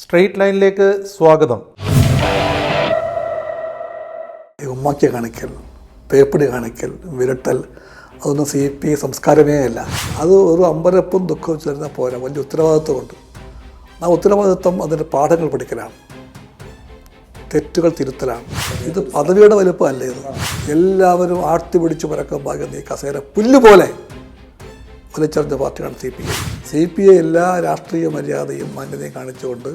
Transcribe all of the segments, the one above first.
Straight ലൈനിലേക്ക് സ്വാഗതം. ഉമ്മാക്കി കാണിക്കൽ, പേപ്പടി കാണിക്കൽ, വിരട്ടൽ, അതൊന്നും CPI സംസ്കാരമേ അല്ല. അത് ഒരു അമ്പരപ്പും ദുഃഖവും ചേർന്നാൽ പോരാ, വലിയ ഉത്തരവാദിത്വമുണ്ട്. ആ ഉത്തരവാദിത്വം അതിൻ്റെ പാഠങ്ങൾ പഠിക്കലാണ്, തെറ്റുകൾ തിരുത്തലാണ്. ഇത് പദവിയുടെ വലുപ്പമല്ല. ഇത് എല്ലാവരും ആർത്തി പിടിച്ച് പരക്കം ഭാഗം ഈ കസേര പുല്ലുപോലെ വലിച്ചെറിഞ്ഞ പാർട്ടിയാണ് CPI. എല്ലാ രാഷ്ട്രീയ മര്യാദയും മാന്യതയും കാണിച്ചുകൊണ്ട്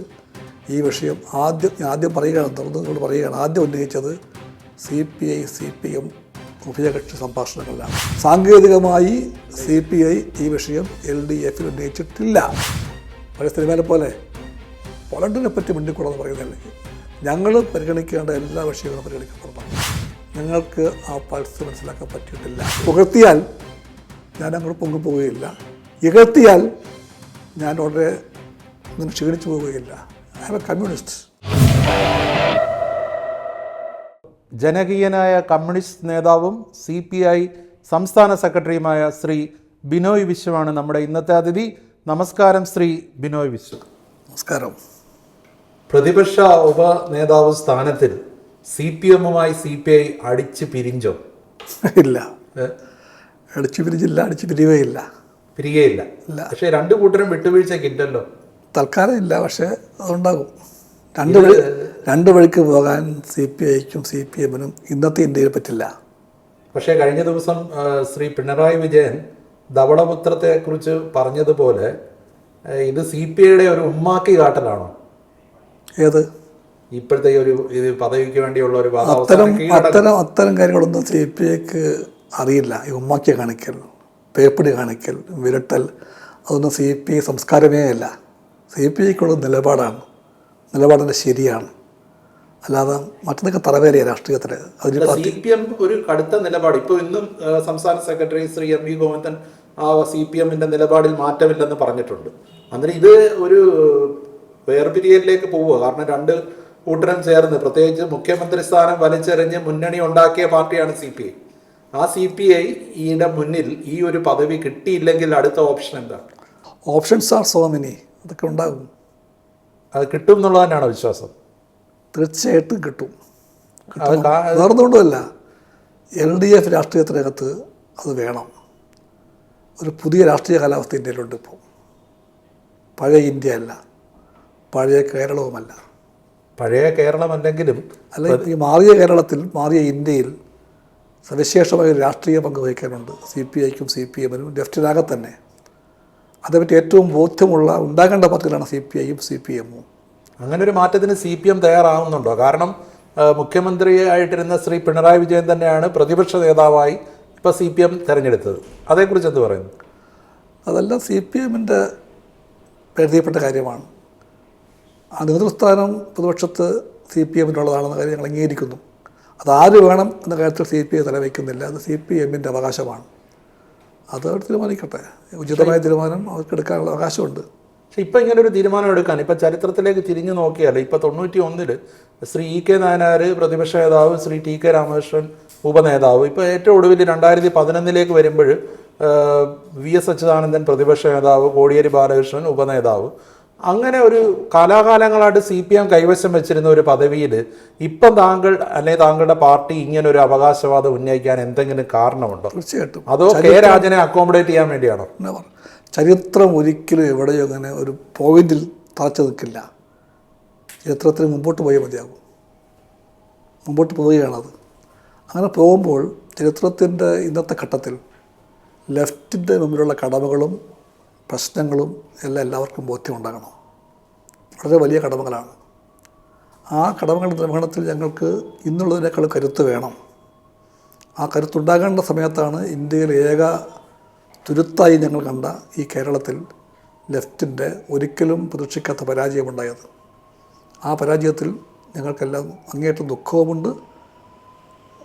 ഈ വിഷയം ആദ്യം പറയുകയാണ്, തുറന്നുകൊണ്ട് പറയുകയാണ്, ആദ്യം ഉന്നയിച്ചത് CPI-CPM ഉഭയകക്ഷി സംഭാഷണങ്ങളിലാണ്. സാങ്കേതികമായി CPI ഈ വിഷയം LDF-ൽ ഉന്നയിച്ചിട്ടില്ല. പഴയ സിനിമയിലെ പോലെ പോളണ്ടിനെ പറ്റി മിണ്ടിക്കൂടെന്ന് പറയുന്നതല്ലേ. ഞങ്ങൾ പരിഗണിക്കേണ്ട എല്ലാ വിഷയങ്ങളും പരിഗണിക്കപ്പെടുന്നു. ഞങ്ങൾക്ക് ആ പൾസ് മനസ്സിലാക്കാൻ പറ്റിയിട്ടില്ല. പുകഴ്ത്തിയാൽ ഞാൻ അങ്ങോട്ട് പൊങ്ങിപ്പോവുകയില്ല, ഇകഴ്ത്തിയാൽ ഞാൻ വളരെ ഒന്നും ക്ഷീണിച്ചു പോവുകയില്ല. I am a communist. ജനകീയനായ കമ്മ്യൂണിസ്റ്റ് നേതാവും CPI സംസ്ഥാന സെക്രട്ടറിയുമായ ശ്രീ ബിനോയ് വിശ്വമാണ് നമ്മുടെ ഇന്നത്തെ അതിഥി. നമസ്കാരം ശ്രീ ബിനോയ് വിശ്വ. നമസ്കാരം. പ്രതിപക്ഷ ഉപനേതാവ് സ്ഥാനത്തിൽ CPM-മായി CPI അടിച്ച് പിരിഞ്ചോ? ഇല്ല, അടിച്ചു പിരിഞ്ഞില്ല, അടിച്ചു പിരിയുകയില്ല. പിരികയില്ല. പക്ഷേ രണ്ടു കൂട്ടരും വിട്ടുവീഴ്ചയ്ക്കില്ലല്ലോ. തൽക്കാലം ഇല്ല, പക്ഷേ അതുണ്ടാകും. രണ്ട് വഴിക്ക് പോകാൻ CPI-ക്കും CPM-നും ഇന്നത്തെ ഇന്ത്യയിൽ പറ്റില്ല. പക്ഷേ കഴിഞ്ഞ ദിവസം ശ്രീ പിണറായി വിജയൻ ധവളപുത്രത്തെക്കുറിച്ച് പറഞ്ഞതുപോലെ ഇത് CPI-യുടെ ഒരു ഉമ്മാക്കി കാട്ടലാണോ? ഏത്? ഇപ്പോഴത്തെ ഒരു ഇത് പദവിക്ക് വേണ്ടിയുള്ള ഒരു അത്തരം കാര്യങ്ങളൊന്നും CPI-ക്ക് അറിയില്ല. ഈ ഉമ്മാക്കി കാണിക്കൽ, പേപ്പടി കാണിക്കൽ, വിരട്ടൽ, അതൊന്നും CPI സംസ്കാരമേ അല്ല. CPI-ക്കുള്ള നിലപാടിൻ്റെ ശരിയാണ്, അല്ലാതെ മറ്റൊന്നൊക്കെ തറവേറിയ രാഷ്ട്രീയത്തിൽ. CPM ഒരു കടുത്ത നിലപാട് ഇപ്പോൾ ഇന്നും സംസ്ഥാന സെക്രട്ടറി ശ്രീ M.V. ഗോവിന്ദൻ ആ CPM-ന്റെ നിലപാടിൽ മാറ്റമില്ലെന്ന് പറഞ്ഞിട്ടുണ്ട്. അന്നേരം ഇത് ഒരു വേർപിരിയലിലേക്ക് പോവുക. കാരണം രണ്ട് കൂട്ടരും ചേർന്ന്, പ്രത്യേകിച്ച് മുഖ്യമന്ത്രി സ്ഥാനം വലിച്ചെറിഞ്ഞ് മുന്നണി ഉണ്ടാക്കിയ പാർട്ടിയാണ് CPI. ആ CPI-യുടെ മുന്നിൽ ഈ ഒരു പദവി കിട്ടിയില്ലെങ്കിൽ അടുത്ത ഓപ്ഷൻ എന്താണ്? Options are so many. അതൊക്കെ ഉണ്ടാകും. അത് കിട്ടും എന്നുള്ളതന്നെയാണോ വിശ്വാസം? തീർച്ചയായിട്ടും കിട്ടും. വേറൊന്നുകൊണ്ടുമല്ല, LDF രാഷ്ട്രീയത്തിനകത്ത് അത് വേണം. ഒരു പുതിയ രാഷ്ട്രീയ കാലാവസ്ഥ ഇന്ത്യയിലുണ്ട് ഇപ്പോൾ. പഴയ ഇന്ത്യ അല്ല, പഴയ കേരളവുമല്ല. പഴയ കേരളമല്ലെങ്കിലും അല്ല, ഈ മാറിയ കേരളത്തിൽ, മാറിയ ഇന്ത്യയിൽ സവിശേഷമായ ഒരു രാഷ്ട്രീയ പങ്ക് വഹിക്കാനുണ്ട് CPI-ക്കും CPM-നും ലെഫ്റ്റിനകത്ത് തന്നെ. അതേപറ്റി ഏറ്റവും ബോധ്യമുള്ള ഉണ്ടാകേണ്ട പാർട്ടികളാണ് CPI-യും CPM-ഉം. അങ്ങനെ ഒരു മാറ്റത്തിന് CPM തയ്യാറാവുന്നുണ്ടോ? കാരണം മുഖ്യമന്ത്രിയായിട്ടിരുന്ന ശ്രീ പിണറായി വിജയൻ തന്നെയാണ് പ്രതിപക്ഷ നേതാവായി ഇപ്പോൾ CPM തിരഞ്ഞെടുത്തത്. അതേക്കുറിച്ച് എന്ത് പറയുന്നു? അതെല്ലാം CPM-ന്റെ പരിധിപ്പെട്ട കാര്യമാണ്. ആ നേതൃസ്ഥാനം പ്രതിപക്ഷത്ത് CPM-നുള്ളതാണെന്ന കാര്യം ഞങ്ങൾ അംഗീകരിക്കുന്നു. അതാര് വേണം എന്ന കാര്യത്തിൽ CPI തലവയ്ക്കുന്നില്ല. അത് CPM-ന്റെ അവകാശമാണ്. അത് അവർ തീരുമാനിക്കട്ടെ. ഉചിതമായ തീരുമാനം അവർക്ക് എടുക്കാനുള്ള അവകാശമുണ്ട്. പക്ഷെ ഇപ്പം ഇങ്ങനെ ഒരു തീരുമാനം എടുക്കാൻ ഇപ്പം ചരിത്രത്തിലേക്ക് തിരിഞ്ഞു നോക്കിയാൽ ഇപ്പോൾ 91 ശ്രീ E.K. നായനാർ പ്രതിപക്ഷ നേതാവ്, ശ്രീ T.K. രാമകൃഷ്ണൻ ഉപനേതാവ്. ഇപ്പോൾ ഏറ്റവും ഒടുവിൽ 2011 വരുമ്പോൾ VS അച്യുതാനന്ദൻ പ്രതിപക്ഷ നേതാവ്, കോടിയേരി ബാലകൃഷ്ണൻ ഉപനേതാവ്. അങ്ങനെ ഒരു കാലാകാലങ്ങളായിട്ട് CPM കൈവശം വെച്ചിരുന്ന ഒരു പദവിയിൽ ഇപ്പം താങ്കൾ അല്ലെങ്കിൽ താങ്കളുടെ പാർട്ടി ഇങ്ങനെ ഒരു അവകാശവാദം ഉന്നയിക്കാൻ എന്തെങ്കിലും കാരണമുണ്ടോ? തീർച്ചയായിട്ടും. അതോ K. രാജനെ അക്കോമഡേറ്റ് ചെയ്യാൻ വേണ്ടിയാണോ? ചരിത്രം ഒരിക്കലും എവിടെയോ അങ്ങനെ ഒരു പോയിന്റിൽ തറച്ചു നിൽക്കില്ല. ചരിത്രത്തിന് മുമ്പോട്ട് പോയേ മതിയാകും. മുമ്പോട്ട് പോവുകയാണത്. അങ്ങനെ പോകുമ്പോൾ ചരിത്രത്തിൻ്റെ ഇന്നത്തെ ഘട്ടത്തിൽ ലെഫ്റ്റിൻ്റെ മുമ്പിലുള്ള കടമകളും പ്രശ്നങ്ങളും എല്ലാം എല്ലാവർക്കും ബോധ്യമുണ്ടാകണം. വളരെ വലിയ കടമകളാണ്. ആ കടമകളുടെ നിർവഹണത്തിൽ ഞങ്ങൾക്ക് ഇന്നുള്ളതിനേക്കാൾ കരുത്ത് വേണം. ആ കരുത്തുണ്ടാകേണ്ട സമയത്താണ് ഇന്ത്യയിൽ ഏക തുരുത്തായി ഞങ്ങൾ കണ്ട ഈ കേരളത്തിൽ ലെഫ്റ്റിൻ്റെ ഒരിക്കലും പ്രതീക്ഷിക്കാത്ത പരാജയമുണ്ടായത്. ആ പരാജയത്തിൽ ഞങ്ങൾക്കെല്ലാം അങ്ങേയറ്റം ദുഃഖവുമുണ്ട്,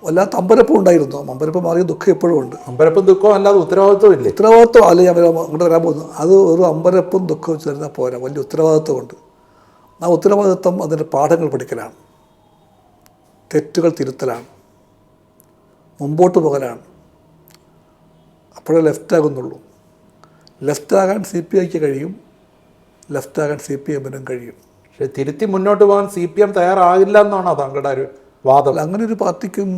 വല്ലാത്ത അമ്പരപ്പും ഉണ്ടായിരുന്നു. അമ്പരപ്പം മാറിയ ദുഃഖം ഇപ്പോഴും ഉണ്ട്. അമ്പരപ്പും ദുഃഖവും അല്ലാതെ ഉത്തരവാദിത്വം ഇല്ലേ? ഉത്തരവാദിത്വം അല്ല, ഞാൻ അങ്ങോട്ട് വരാൻ പോകുന്നു. അത് ഒരു അമ്പരപ്പും ദുഃഖവും ചേർന്നാൽ പോരാ, വലിയ ഉത്തരവാദിത്വമുണ്ട്. ആ ഉത്തരവാദിത്വം അതിൻ്റെ പാഠങ്ങൾ പഠിക്കലാണ്, തെറ്റുകൾ തിരുത്തലാണ്, മുമ്പോട്ട് പോകലാണ്. അപ്പോഴേ ലെഫ്റ്റാകുന്നുള്ളൂ. ലെഫ്റ്റാകാൻ CPI-ക്ക് കഴിയും, ലെഫ്റ്റാകാൻ CPM-നും കഴിയും. പക്ഷെ തിരുത്തി മുന്നോട്ട് പോകാൻ CPM തയ്യാറാകില്ല എന്നാണോ താങ്കളുടെ ഒരു വാദം? അല്ല, അങ്ങനെ ഒരു പാർട്ടിക്കും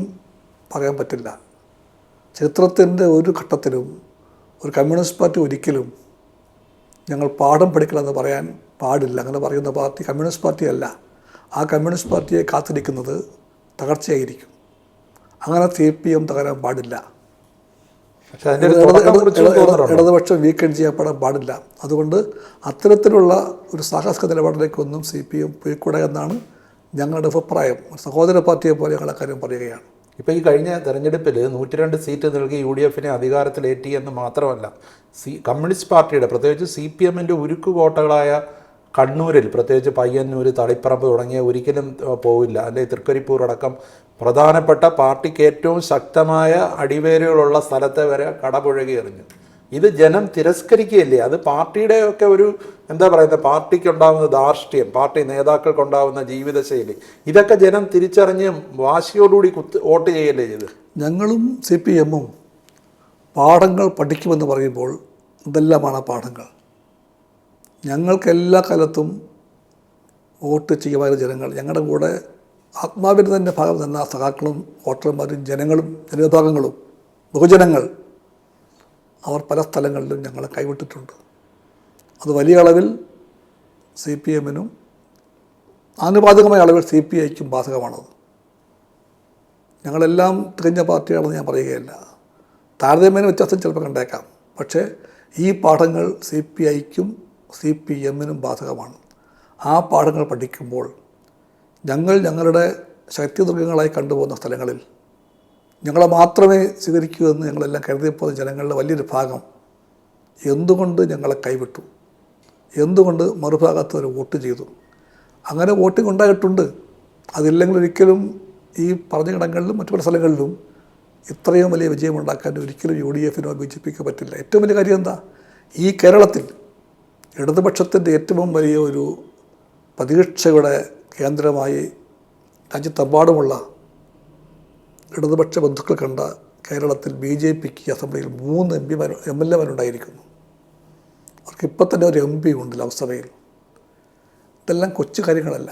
പറയാൻ പറ്റില്ല. ചരിത്രത്തിൻ്റെ ഒരു ഘട്ടത്തിലും ഒരു കമ്മ്യൂണിസ്റ്റ് പാർട്ടി ഒരിക്കലും ഞങ്ങൾ പാഠം പഠിക്കണമെന്ന് പറയാൻ പാടില്ല. അങ്ങനെ പറയുന്ന പാർട്ടി കമ്മ്യൂണിസ്റ്റ് പാർട്ടിയല്ല. ആ കമ്മ്യൂണിസ്റ്റ് പാർട്ടിയെ കാത്തിരിക്കുന്നത് തകർച്ചയായിരിക്കും. അങ്ങനെ CPM തകരാൻ പാടില്ല. പക്ഷെ അതിൻ്റെ ഒരു തുടക്കം കുറിച്ച് തോന്നുന്നുണ്ടോ? ഇടതുപക്ഷം വീക്കെൻഡ് ചെയ്യപ്പെടാൻ പാടില്ല. അതുകൊണ്ട് അത്തരത്തിലുള്ള ഒരു സാഹസിക നിലപാടിലേക്കൊന്നും CPM പോയിക്കൂടെ എന്നാണ് ഞങ്ങളുടെ അഭിപ്രായം. സഹോദര പാർട്ടിയെ പോലെ ഞങ്ങൾ അക്കാര്യം പറയുകയാണ്. ഇപ്പോൾ ഈ കഴിഞ്ഞ തെരഞ്ഞെടുപ്പിൽ 102 സീറ്റ് നൽകി UDFനെ അധികാരത്തിലേറ്റി എന്ന് മാത്രമല്ല, കമ്മ്യൂണിസ്റ്റ് പാർട്ടിയുടെ പ്രത്യേകിച്ച് CPMൻ്റെ ഉരുക്കു കോട്ടകളായ കണ്ണൂരിൽ, പ്രത്യേകിച്ച് പയ്യന്നൂർ, തളിപ്പറമ്പ് തുടങ്ങിയ ഒരിക്കലും പോവില്ല, അല്ലെങ്കിൽ തൃക്കരിപ്പൂർ അടക്കം പ്രധാനപ്പെട്ട പാർട്ടിക്ക് ഏറ്റവും ശക്തമായ അടിവേരുകളുള്ള സ്ഥലത്തെ വരെ കടപുഴകി എറിഞ്ഞു. ഇത് ജനം തിരസ്കരിക്കുകയല്ലേ? അത് പാർട്ടിയുടെയൊക്കെ ഒരു എന്താ പറയുന്നത്, പാർട്ടിക്കുണ്ടാകുന്ന ധാർഷ്ട്യം, പാർട്ടി നേതാക്കൾക്കുണ്ടാകുന്ന ജീവിതശൈലി, ഇതൊക്കെ ജനം തിരിച്ചറിഞ്ഞ് വാശിയോടുകൂടി വോട്ട് ചെയ്യല്ലേ ചെയ്ത്? ഞങ്ങളും CPMഉം പാഠങ്ങൾ പഠിക്കുമെന്ന് പറയുമ്പോൾ ഇതെല്ലാമാണ് പാഠങ്ങൾ. ഞങ്ങൾക്ക് എല്ലാ കാലത്തും വോട്ട് ചെയ്യുമായിരുന്ന ജനങ്ങൾ, ഞങ്ങളുടെ കൂടെ ആത്മാവിൻ്റെ തന്നെ ഭാഗം നിന്ന സഖാക്കളും വോട്ടർമാരും ജനങ്ങളും ജനവിഭാഗങ്ങളും ബഹുജനങ്ങൾ അവർ പല സ്ഥലങ്ങളിലും ഞങ്ങളെ കൈവിട്ടിട്ടുണ്ട്. അത് വലിയ അളവിൽ CPMനും ആനുപാതികമായ അളവിൽ CPIക്കും ബാധകമാണത്. ഞങ്ങളെല്ലാം തികഞ്ഞ പാർട്ടിയാണെന്ന് ഞാൻ പറയുകയില്ല. താരതമ്യേന വ്യത്യാസം ചിലപ്പോൾ കണ്ടേക്കാം. പക്ഷേ ഈ പാഠങ്ങൾ CPIക്കും CPMനും ബാധകമാണ്. ആ പാഠങ്ങൾ പഠിക്കുമ്പോൾ ഞങ്ങൾ ഞങ്ങളുടെ ശക്തിദുർഗങ്ങളായി കണ്ടുപോകുന്ന സ്ഥലങ്ങളിൽ ഞങ്ങളെ മാത്രമേ സ്വീകരിക്കൂ എന്ന് ഞങ്ങളെല്ലാം കരുതിയപ്പോൾ ജനങ്ങളുടെ വലിയൊരു ഭാഗം എന്തുകൊണ്ട് ഞങ്ങളെ കൈവിട്ടു, എന്തുകൊണ്ട് മറുഭാഗത്ത് ഒരു വോട്ട് ചെയ്തു? അങ്ങനെ വോട്ടിംഗ് ഉണ്ടായിട്ടുണ്ട്. അതില്ലെങ്കിൽ ഒരിക്കലും ഈ പറഞ്ഞ ഇടങ്ങളിലും മറ്റു പല സ്ഥലങ്ങളിലും ഇത്രയും വലിയ വിജയമുണ്ടാക്കാൻ ഒരിക്കലും UDFനോ BJPക്കോ പറ്റില്ല. ഏറ്റവും വലിയ കാര്യം എന്താ? ഈ കേരളത്തിൽ ഇടതുപക്ഷത്തിൻ്റെ ഏറ്റവും വലിയ ഒരു പ്രതീക്ഷയുടെ കേന്ദ്രമായി രാജ്യത്തെമ്പാടുമുള്ള ഇടതുപക്ഷ ബന്ധുക്കൾ കണ്ട കേരളത്തിൽ BJPക്ക് അസംബ്ലിയിൽ 3 MLA-മാരുണ്ടായിരിക്കുന്നു. അവർക്ക് ഇപ്പം തന്നെ ഒരു MP ഉണ്ട് ലോക്സഭയിൽ. ഇതെല്ലാം കൊച്ചു കാര്യങ്ങളല്ല,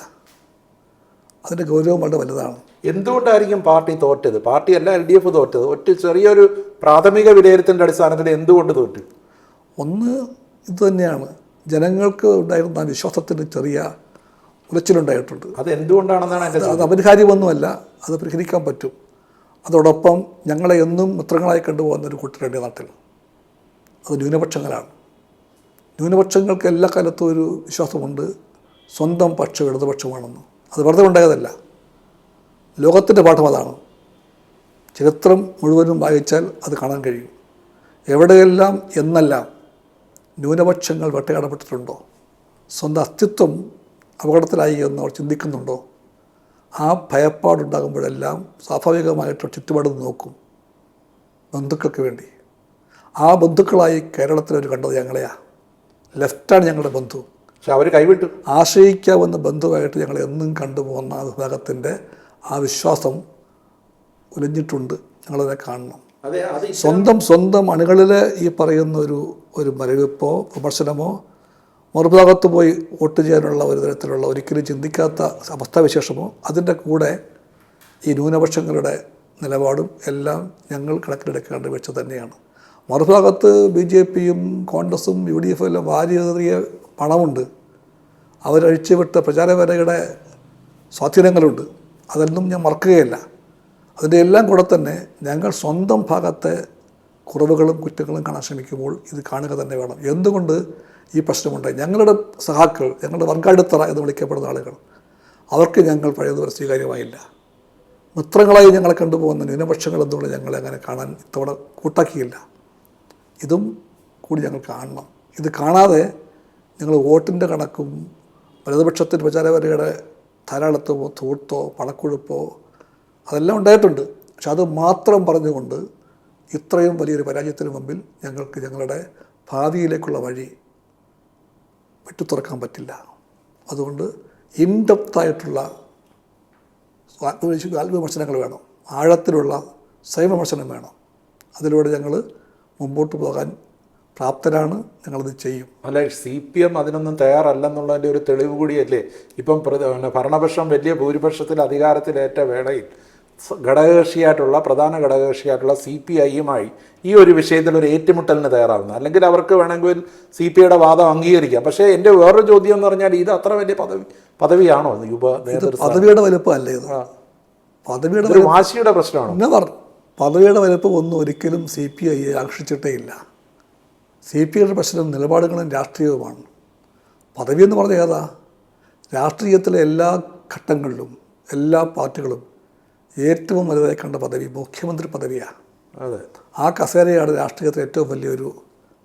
അതിൻ്റെ ഗൗരവം വളരെ വലുതാണ്. എന്തുകൊണ്ടായിരിക്കും പാർട്ടി തോറ്റത്? പാർട്ടിയല്ല LDF തോറ്റത്. ഒറ്റ ചെറിയൊരു പ്രാഥമിക വിലയിരുത്തലിൻ്റെ അടിസ്ഥാനത്തിൽ എന്തുകൊണ്ട് തോറ്റു? ഒന്ന് ഇത് തന്നെയാണ്, ജനങ്ങൾക്ക് ഉണ്ടായിരുന്ന വിശ്വാസത്തിൻ്റെ ചെറിയ ഉലച്ചിലുണ്ടായിട്ടുണ്ട്. അത് എന്തുകൊണ്ടാണെന്നാണ് എൻ്റെ അത് അപരിഹാര്യമൊന്നുമല്ല, അത് പരിഹരിക്കാൻ പറ്റും. അതോടൊപ്പം ഞങ്ങളെ എന്നും മിത്രങ്ങളായി കണ്ടുപോകുന്നൊരു കൂട്ടരുണ്ട് നാട്ടിൽ. അത് ന്യൂനപക്ഷങ്ങളാണ്. ന്യൂനപക്ഷങ്ങൾക്ക് എല്ലാ കാലത്തും ഒരു വിശ്വാസമുണ്ട്, സ്വന്തം പക്ഷം ഇടതുപക്ഷമാണെന്ന്. അത് വെറുതെ ഉണ്ടായതല്ല, ലോകത്തിൻ്റെ പാഠം അതാണ്. ചരിത്രം മുഴുവനും വായിച്ചാൽ അത് കാണാൻ കഴിയും. എവിടെയെല്ലാം എന്നെല്ലാം ന്യൂനപക്ഷങ്ങൾ വേട്ടയാടപ്പെട്ടിട്ടുണ്ടോ, സ്വന്തം അസ്തിത്വം അപകടത്തിലായി എന്ന് അവർ ചിന്തിക്കുന്നുണ്ടോ, ആ ഭയപ്പാടുണ്ടാകുമ്പോഴെല്ലാം സ്വാഭാവികമായിട്ട് ചുറ്റുപാട് നോക്കും ബന്ധുക്കൾക്ക് വേണ്ടി. ആ ബന്ധുക്കളായി കേരളത്തിലൊരു കണ്ടത് ഞങ്ങളെയാണ്. ലെഫ്റ്റാണ് ഞങ്ങളുടെ ബന്ധു. പക്ഷെ അവർ കൈവിട്ടു. ആശ്രയിക്കാവുന്ന ബന്ധുവായിട്ട് ഞങ്ങൾ എന്നും കണ്ടുപോകുന്ന ആ വിഭാഗത്തിൻ്റെ ആ വിശ്വാസം ഉലഞ്ഞിട്ടുണ്ട്. ഞങ്ങളതിനെ കാണണം. സ്വന്തം അണികളിലെ ഈ പറയുന്ന ഒരു മരവിപ്പോ വിമർശനമോ മറുഭാഗത്ത് പോയി വോട്ട് ചെയ്യാനുള്ള ഒരു തരത്തിലുള്ള ഒരിക്കലും ചിന്തിക്കാത്ത അവസ്ഥാവിശേഷമോ അതിൻ്റെ കൂടെ ഈ ന്യൂനപക്ഷങ്ങളുടെ നിലപാടും എല്ലാം ഞങ്ങൾ കണക്കിലെടുക്കേണ്ട വെച്ച് തന്നെയാണ്. മറുഭാഗത്ത് BJPയും കോൺഗ്രസും UDFും എല്ലാം വാരിയേറിയ പണമുണ്ട്. അവരഴിച്ചുവിട്ട പ്രചാരവേലയുടെ സ്വാധീനങ്ങളുണ്ട്. അതൊന്നും ഞാൻ മറക്കുകയില്ല. അതിൻ്റെ എല്ലാം കൂടെ തന്നെ ഞങ്ങൾ സ്വന്തം ഭാഗത്തെ കുറവുകളും കുറ്റങ്ങളും കാണാൻ ശ്രമിക്കുമ്പോൾ ഇത് കാണുക തന്നെ വേണം. എന്തുകൊണ്ട് ഈ പ്രശ്നമുണ്ടായി? ഞങ്ങളുടെ സഹാക്കൾ, ഞങ്ങളുടെ വർഗാടിത്തറ എന്ന് വിളിക്കപ്പെടുന്ന ആളുകൾ, അവർക്ക് ഞങ്ങൾ പഴയതുപോലെ സ്വീകാര്യമായില്ല. മിത്രങ്ങളായി ഞങ്ങളെ കണ്ടുപോകുന്ന ന്യൂനപക്ഷങ്ങൾ എന്തുകൊണ്ട് ഞങ്ങളെ അങ്ങനെ കാണാൻ ഇത്തവണ കൂട്ടാക്കിയില്ല? ഇതും കൂടി ഞങ്ങൾ കാണണം. ഇത് കാണാതെ ഞങ്ങൾ വോട്ടിൻ്റെ കണക്കും വലതുപക്ഷത്തിൻ്റെ പ്രചാരവരയുടെ ധാരാളത്വമോ ധൂർത്തോ പണക്കൊഴുപ്പോ അതെല്ലാം ഉണ്ടായിട്ടുണ്ട്. പക്ഷെ അത് മാത്രം പറഞ്ഞുകൊണ്ട് ഇത്രയും വലിയൊരു പരാജയത്തിന് മുമ്പിൽ ഞങ്ങൾക്ക് ഞങ്ങളുടെ ഭാവിയിലേക്കുള്ള വഴി വെട്ടിത്തുറക്കാൻ പറ്റില്ല. അതുകൊണ്ട് ഇൻഡെപ്തായിട്ടുള്ള ആത്മവിമർശനങ്ങൾ വേണം, ആഴത്തിലുള്ള സ്വയം വിമർശനം വേണം. അതിലൂടെ ഞങ്ങൾ മുമ്പോട്ട് പോകാൻ പ്രാപ്തരാണ്, ഞങ്ങളത് ചെയ്യും. അല്ല, CPM അതിനൊന്നും തയ്യാറല്ലെന്നുള്ളതിൻ്റെ ഒരു തെളിവ് കൂടിയല്ലേ ഇപ്പം ഭരണപക്ഷം വലിയ ഭൂരിപക്ഷത്തിൽ അധികാരത്തിലേറ്റ വേളയിൽ പ്രധാന ഘടകകക്ഷിയായിട്ടുള്ള CPI-യുമായി ഈ ഒരു വിഷയത്തിൽ ഒരു ഏറ്റുമുട്ടലിന് തയ്യാറാവുന്നത്. അല്ലെങ്കിൽ അവർക്ക് വേണമെങ്കിൽ CPI-യുടെ വാദം അംഗീകരിക്കാം. പക്ഷേ എൻ്റെ വേറൊരു ചോദ്യം എന്ന് പറഞ്ഞാൽ ഇത് അത്ര വലിയ പദവിയാണോ പദവിയുടെ വലുപ്പമല്ല ഇത്, പദവിയുടെ വാശിയുടെ പ്രശ്നമാണോ? പിന്നെ പറഞ്ഞു, പദവിയുടെ വലുപ്പം ഒന്നും ഒരിക്കലും CPI-യെ ആകർഷിച്ചിട്ടേ ഇല്ല. CPI-യുടെ പ്രശ്നം നിലപാടുകളും രാഷ്ട്രീയവുമാണ്. പദവി എന്ന് പറഞ്ഞാൽ ഏതാ? രാഷ്ട്രീയത്തിലെ എല്ലാ ഘട്ടങ്ങളിലും എല്ലാ പാർട്ടികളും ഏറ്റവും വലുതായി കണ്ട പദവി മുഖ്യമന്ത്രി പദവിയാണ്. അതെ, ആ കസേരയാണ് രാഷ്ട്രീയത്തിലെ ഏറ്റവും വലിയൊരു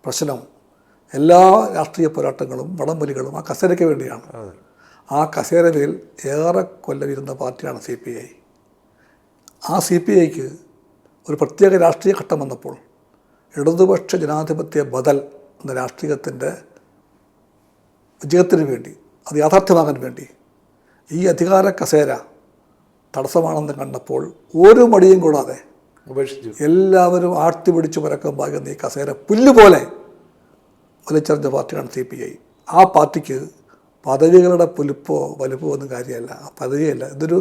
പ്രശ്നം. എല്ലാ രാഷ്ട്രീയ പോരാട്ടങ്ങളും വടംവലികളും ആ കസേരയ്ക്ക് വേണ്ടിയാണ്. ആ കസേരയിൽ ഏറെ കൊല്ലമിരുന്ന പാർട്ടിയാണ് CPI. ആ CPI-ക്ക് ഒരു പ്രത്യേക രാഷ്ട്രീയ ഘട്ടം വന്നപ്പോൾ ഇടതുപക്ഷ ജനാധിപത്യ ബദൽ എന്ന രാഷ്ട്രീയത്തിൻ്റെ വിജയത്തിന് വേണ്ടി, അത് യാഥാർത്ഥ്യമാകാൻ വേണ്ടി ഈ അധികാര കസേര തടസ്സമാണെന്ന് കണ്ടപ്പോൾ ഒരു മടിയും കൂടാതെ ഉപേക്ഷിച്ചു. എല്ലാവരും ആട്ടിപിടിച്ച് പരക്കം പാകുന്ന ഈ കസേര പുല്ലുപോലെ വലിച്ചെറിഞ്ഞ പാർട്ടിയാണ് CPI. ആ പാർട്ടിക്ക് പദവികളുടെ പുലിപ്പോ വലുപ്പമോ ഒന്നും കാര്യമല്ല, ആ പദവിയല്ല. ഇതൊരു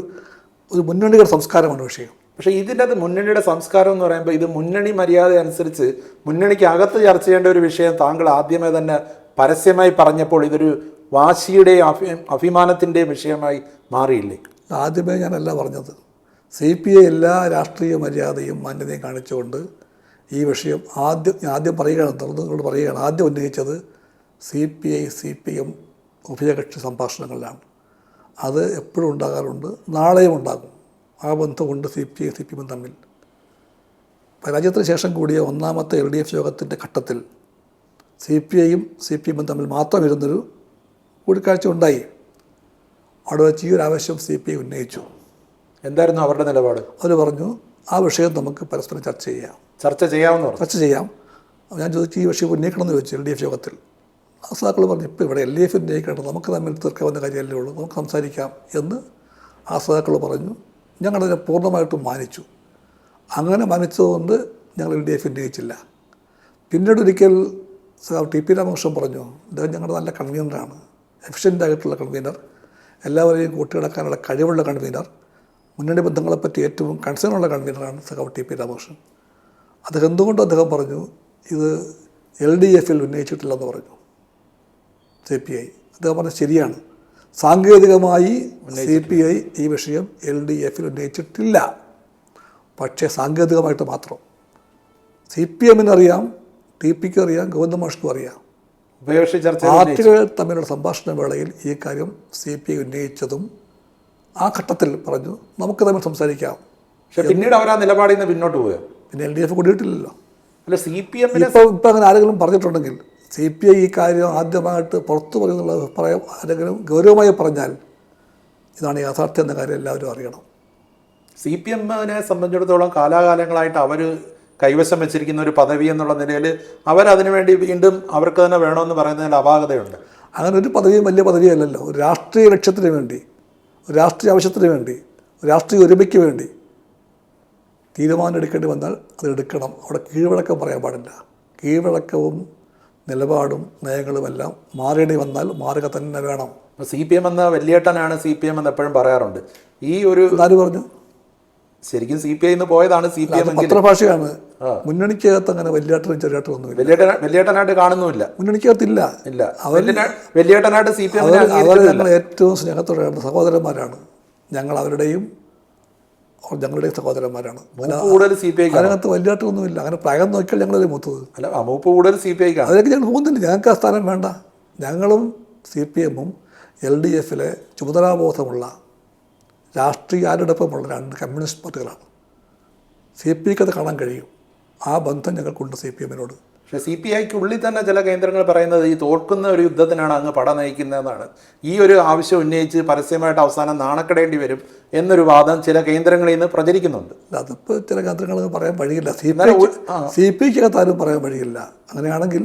മുന്നണിയുടെ സംസ്കാരമാണ് വിഷയം. പക്ഷേ ഇതിൻ്റെ അത് മുന്നണിയുടെ സംസ്കാരം എന്ന് പറയുമ്പോൾ ഇത് മുന്നണി മര്യാദ അനുസരിച്ച് മുന്നണിക്ക് അകത്ത് ചർച്ച ചെയ്യേണ്ട ഒരു വിഷയം താങ്കൾ ആദ്യമേ തന്നെ പരസ്യമായി പറഞ്ഞപ്പോൾ ഇതൊരു വാശിയുടെയും അഭിമാനത്തിൻ്റെയും വിഷയമായി മാറിയില്ലേ? ആദ്യമേ ഞാനല്ല പറഞ്ഞത്. CPI എല്ലാ രാഷ്ട്രീയ മര്യാദയും മാന്യതയും കാണിച്ചുകൊണ്ട് ഈ വിഷയം ആദ്യം പറയുകയാണ്, തുറന്നുകൊണ്ട് പറയുകയാണ്. ആദ്യം ഉന്നയിച്ചത് CPI-CPM ഉഭയകക്ഷി സംഭാഷണങ്ങളിലാണ്. അത് എപ്പോഴും ഉണ്ടാകാറുണ്ട്, നാളെയും ഉണ്ടാകും. ആ ബന്ധമുണ്ട് CPI-CPM തമ്മിൽ. പരാജയത്തിന് ശേഷം കൂടിയ ഒന്നാമത്തെ LDF യോഗത്തിൻ്റെ ഘട്ടത്തിൽ CPI-യും CPM-ഉം തമ്മിൽ മാത്രം ഇരുന്നൊരു കൂടിക്കാഴ്ച ഉണ്ടായി. അവിടെ വെച്ച് ഈ ഒരു ആവശ്യം CPI ഉന്നയിച്ചു. എന്തായിരുന്നു അവരുടെ നിലപാട്? അവർ പറഞ്ഞു, ആ വിഷയം നമുക്ക് പരസ്പരം ചർച്ച ചെയ്യാം. ചർച്ച ചെയ്യാം. ഞാൻ ചോദിച്ചു, ഈ വിഷയം ഉന്നയിക്കണമെന്ന് ചോദിച്ചു LDF യോഗത്തിൽ. ആ സഹാക്കൾ പറഞ്ഞു, ഇപ്പോൾ ഇവിടെ LDF ഉന്നയിക്കണം, നമുക്ക് തമ്മിൽ തീർക്കാവുന്ന കാര്യമല്ലേ ഉള്ളൂ, നമുക്ക് സംസാരിക്കാം എന്ന് ആ സഹാക്കൾ പറഞ്ഞു. ഞങ്ങളതിനെ പൂർണ്ണമായിട്ടും മാനിച്ചു. അങ്ങനെ മാനിച്ചതുകൊണ്ട് ഞങ്ങൾ LDF ഉന്നയിച്ചില്ല. പിന്നീട് ഒരിക്കൽ TP രാമകൃഷ്ണൻ പറഞ്ഞു, അദ്ദേഹം ഞങ്ങളുടെ നല്ല കൺവീനറാണ്, എഫിഷ്യൻ്റായിട്ടുള്ള കൺവീനർ, എല്ലാവരെയും കൂട്ടിക്കിടക്കാനുള്ള കഴിവുള്ള കൺവീനർ, മുന്നണി ബന്ധങ്ങളെപ്പറ്റി ഏറ്റവും കൺസേണുള്ള കൺവീനറാണ് TP രാമകൃഷ്ണൻ. അദ്ദേഹം എന്തുകൊണ്ടും അദ്ദേഹം പറഞ്ഞു, ഇത് LDF-ൽ ഉന്നയിച്ചിട്ടില്ലെന്ന് പറഞ്ഞു. CPI അദ്ദേഹം പറഞ്ഞത് ശരിയാണ്, സാങ്കേതികമായി CPI ഈ വിഷയം LDF-ൽ ഉന്നയിച്ചിട്ടില്ല. പക്ഷേ സാങ്കേതികമായിട്ട് മാത്രം CPM-ന് അറിയാം, TP-ക്ക് അറിയാം, ഗോവിന്ദ മാഷ്ക്കും അറിയാം. പാർട്ടികൾ തമ്മിലുള്ള സംഭാഷണ വേളയിൽ ഈ കാര്യം CPI ഉന്നയിച്ചതും ആ ഘട്ടത്തിൽ പറഞ്ഞു, നമുക്ക് തമ്മിൽ സംസാരിക്കാം. പക്ഷേ പിന്നീട് അവർ ആ നിലപാടിൽ നിന്ന് പിന്നോട്ട് പോവുക. പിന്നെ LDF കൂടിയിട്ടില്ലല്ലോ. അല്ല, CPM ഇപ്പം അങ്ങനെ ആരെങ്കിലും പറഞ്ഞിട്ടുണ്ടെങ്കിൽ CPI ഈ കാര്യം ആദ്യമായിട്ട് പുറത്തു പറയുന്നുള്ള അഭിപ്രായം ആരെങ്കിലും ഗൗരവമായി പറഞ്ഞാൽ ഇതാണ് യാഥാർത്ഥ്യം എന്ന കാര്യം എല്ലാവരും അറിയണം. CPM-നെ സംബന്ധിച്ചിടത്തോളം കാലാകാലങ്ങളായിട്ട് അവർ കൈവശം വെച്ചിരിക്കുന്ന ഒരു പദവി എന്നുള്ള നിലയിൽ അവരതിനുവേണ്ടി വീണ്ടും അവർക്ക് തന്നെ വേണമെന്ന് പറയുന്നതിൽ അപാകതയുണ്ട്. അങ്ങനെ ഒരു പദവിയും വലിയ പദവിയല്ലല്ലോ. ഒരു രാഷ്ട്രീയ ലക്ഷ്യത്തിന് വേണ്ടി, ഒരു രാഷ്ട്രീയ ആവശ്യത്തിന് വേണ്ടി, ഒരു രാഷ്ട്രീയ ഒരുമയ്ക്ക് വേണ്ടി തീരുമാനം എടുക്കേണ്ടി വന്നാൽ അത് എടുക്കണം. അവിടെ കീഴ്വഴക്കം പറയാൻ പാടില്ല. കീഴ്വഴക്കവും നിലപാടും നയങ്ങളുമെല്ലാം മാറേണ്ടി വന്നാൽ മാറുക തന്നെ വേണം. CPM എന്ന വലിയേട്ടനാണ് CPM എന്ന് എപ്പോഴും പറയാറുണ്ട്. ഈ ഒരു ആര് പറഞ്ഞു? ശരിക്കും CPI നിന്ന് പോയതാണ് CPM. പത്രഭാഷയാണ്. മുന്നണിക്കകത്ത് അങ്ങനെ വലിയേട്ടനും ചെറിയേട്ടനും ഒന്നുമില്ല. വലിയേട്ടനായിട്ട് കാണുന്നുമില്ല, മുന്നണിക്കകത്തില്ല. വലിയേട്ടനായിട്ട് CPM ഞങ്ങൾ ഏറ്റവും സ്നേഹത്തോടെയാണ്, സഹോദരന്മാരാണ്. ഞങ്ങൾ അവരുടെയും സഹോദരന്മാരാണ്. അതിനകത്ത് വലിയേട്ടൊന്നുമില്ല. അങ്ങനെ പ്രായം നോക്കിയാൽ ഞങ്ങളല്ലേ മൂത്തത്. അതിലേക്ക് ഞങ്ങൾ പോകുന്നില്ല. ഞങ്ങൾക്ക് ആ സ്ഥാനം വേണ്ട. ഞങ്ങളും CPM-ഉം LDF-ലെ ചുമതലാബോധമുള്ള രാഷ്ട്രീയ ആരുടെപ്പമുള്ള രണ്ട് കമ്മ്യൂണിസ്റ്റ് പാർട്ടികളാണ്. CPI-ക്ക് അത് കാണാൻ കഴിയും. ആ ബന്ധം ഞങ്ങൾക്കുണ്ട് CPM-നോട്. പക്ഷേ CPI-ക്കുള്ളിൽ തന്നെ ചില കേന്ദ്രങ്ങൾ പറയുന്നത് ഈ തോൽക്കുന്ന ഒരു യുദ്ധത്തിനാണ് അങ്ങ് പട നയിക്കുന്നതെന്നാണ്. ഈ ഒരു ആവശ്യം ഉന്നയിച്ച് പരസ്യമായിട്ട് അവസാനം നാണക്കെടേണ്ടി വരും എന്നൊരു വാദം ചില കേന്ദ്രങ്ങളിൽ നിന്ന് പ്രചരിക്കുന്നുണ്ട്. അതിപ്പോൾ ചില കേന്ദ്രങ്ങളിൽ പറയാൻ വഴിയില്ല. CPI-ക്കകത്ത് ആരും പറയാൻ വഴിയില്ല. അങ്ങനെയാണെങ്കിൽ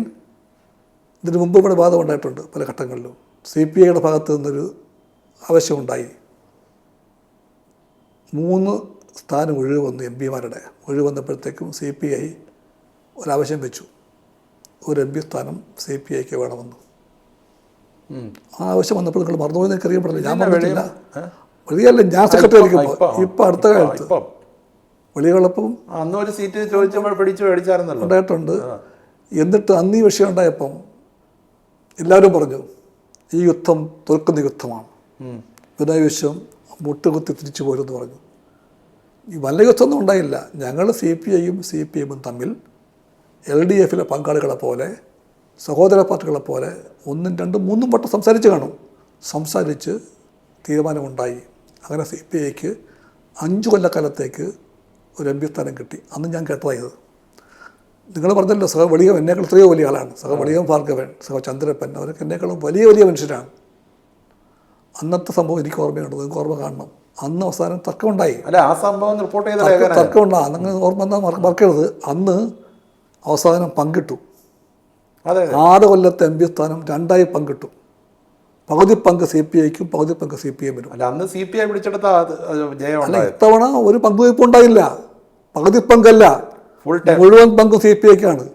ഇതിനു മുമ്പ് ഇവിടെ വാദം ഉണ്ടായിട്ടുണ്ട് പല ഘട്ടങ്ങളിലും. CPI-യുടെ ഭാഗത്തു നിന്നൊരു ആവശ്യമുണ്ടായി. 3 സ്ഥാനം ഒഴിവ് വന്നു, MP-മാരുടെ ഒഴിവ് വന്നപ്പോഴത്തേക്കും CPI ഒരാവശ്യം വെച്ചു. ഒരു MP സ്ഥാനം CPIക്ക് വേണമെന്ന്. ആ ആവശ്യം വന്നപ്പോൾ നിങ്ങൾ മറന്നുപോയി എനിക്കറിയപ്പെടില്ല. ഞാൻ പറഞ്ഞിട്ടില്ല. വെളിയല്ല, ഞാൻ സെക്രട്ടറി ആയിരിക്കുമ്പോൾ ഇപ്പം അടുത്ത കാലത്ത് വെളിയുള്ളപ്പം അന്ന് ഒരു സീറ്റ് ചോദിച്ചപ്പോൾ മേടിച്ചായിരുന്നല്ലോ. ഉണ്ടായിട്ടുണ്ട്. എന്നിട്ട് അന്ന് ഈ വിഷയം ഉണ്ടായപ്പം എല്ലാവരും പറഞ്ഞു ഈ യുദ്ധം തോൽക്കുന്ന യുദ്ധമാണ്, പിണറായി വിശ്വം മുട്ടുകുത്തി തിരിച്ചു പോരുമെന്ന് പറഞ്ഞു. ഈ വല്ല യുദ്ധമൊന്നും ഉണ്ടായില്ല. ഞങ്ങൾ CPIയും CPMും തമ്മിൽ LDFിലെ പങ്കാളികളെ പോലെ, സഹോദര പാർട്ടികളെ പോലെ 1, 2, 3 വട്ടം സംസാരിച്ച് കാണും. സംസാരിച്ച് തീരുമാനമുണ്ടായി. അങ്ങനെ CPIക്ക് 5 കൊല്ലക്കാലത്തേക്ക് ഒരു MP സ്ഥാനം കിട്ടി. അന്ന് ഞാൻ കേട്ടതായത്. നിങ്ങൾ പറഞ്ഞല്ലോ വെളിയം എന്നേക്കാൾ എത്രയോ വലിയ ആളാണ്. വെളിയം ഭാർഗവൻ, ചന്ദ്രപ്പൻ, അവരൊക്കെ എന്നേക്കാളും വലിയ വലിയ മനുഷ്യരാണ്. അന്നത്തെ സംഭവം എനിക്ക് ഓർമ്മയുണ്ട്, നിങ്ങൾക്ക് ഓർമ്മ കാണണം. അന്ന് അവസാനം തർക്കമുണ്ടായി. അല്ല, ആ സംഭവം റിപ്പോർട്ട് ചെയ്ത തർക്കമുണ്ടാകും. അന്നങ്ങനെ ഓർമ്മ മറക്കരുത്. അന്ന് അവസാനം പങ്കിട്ടു. 6 കൊല്ലത്തെ MP സ്ഥാനം 2ആയി പങ്കിട്ടു. പകുതി പങ്ക് CPIക്കും പകുതി പങ്ക് CPMനും. അല്ല, അന്ന് CPI പിടിച്ചെടുത്ത ജയം. അല്ല, ഇത്തവണ ഒരു പങ്കുവയ്പ് ഉണ്ടായില്ല. പകുതി പങ്കല്ല, മുഴുവൻ പങ്കും CPIക്കാണ്.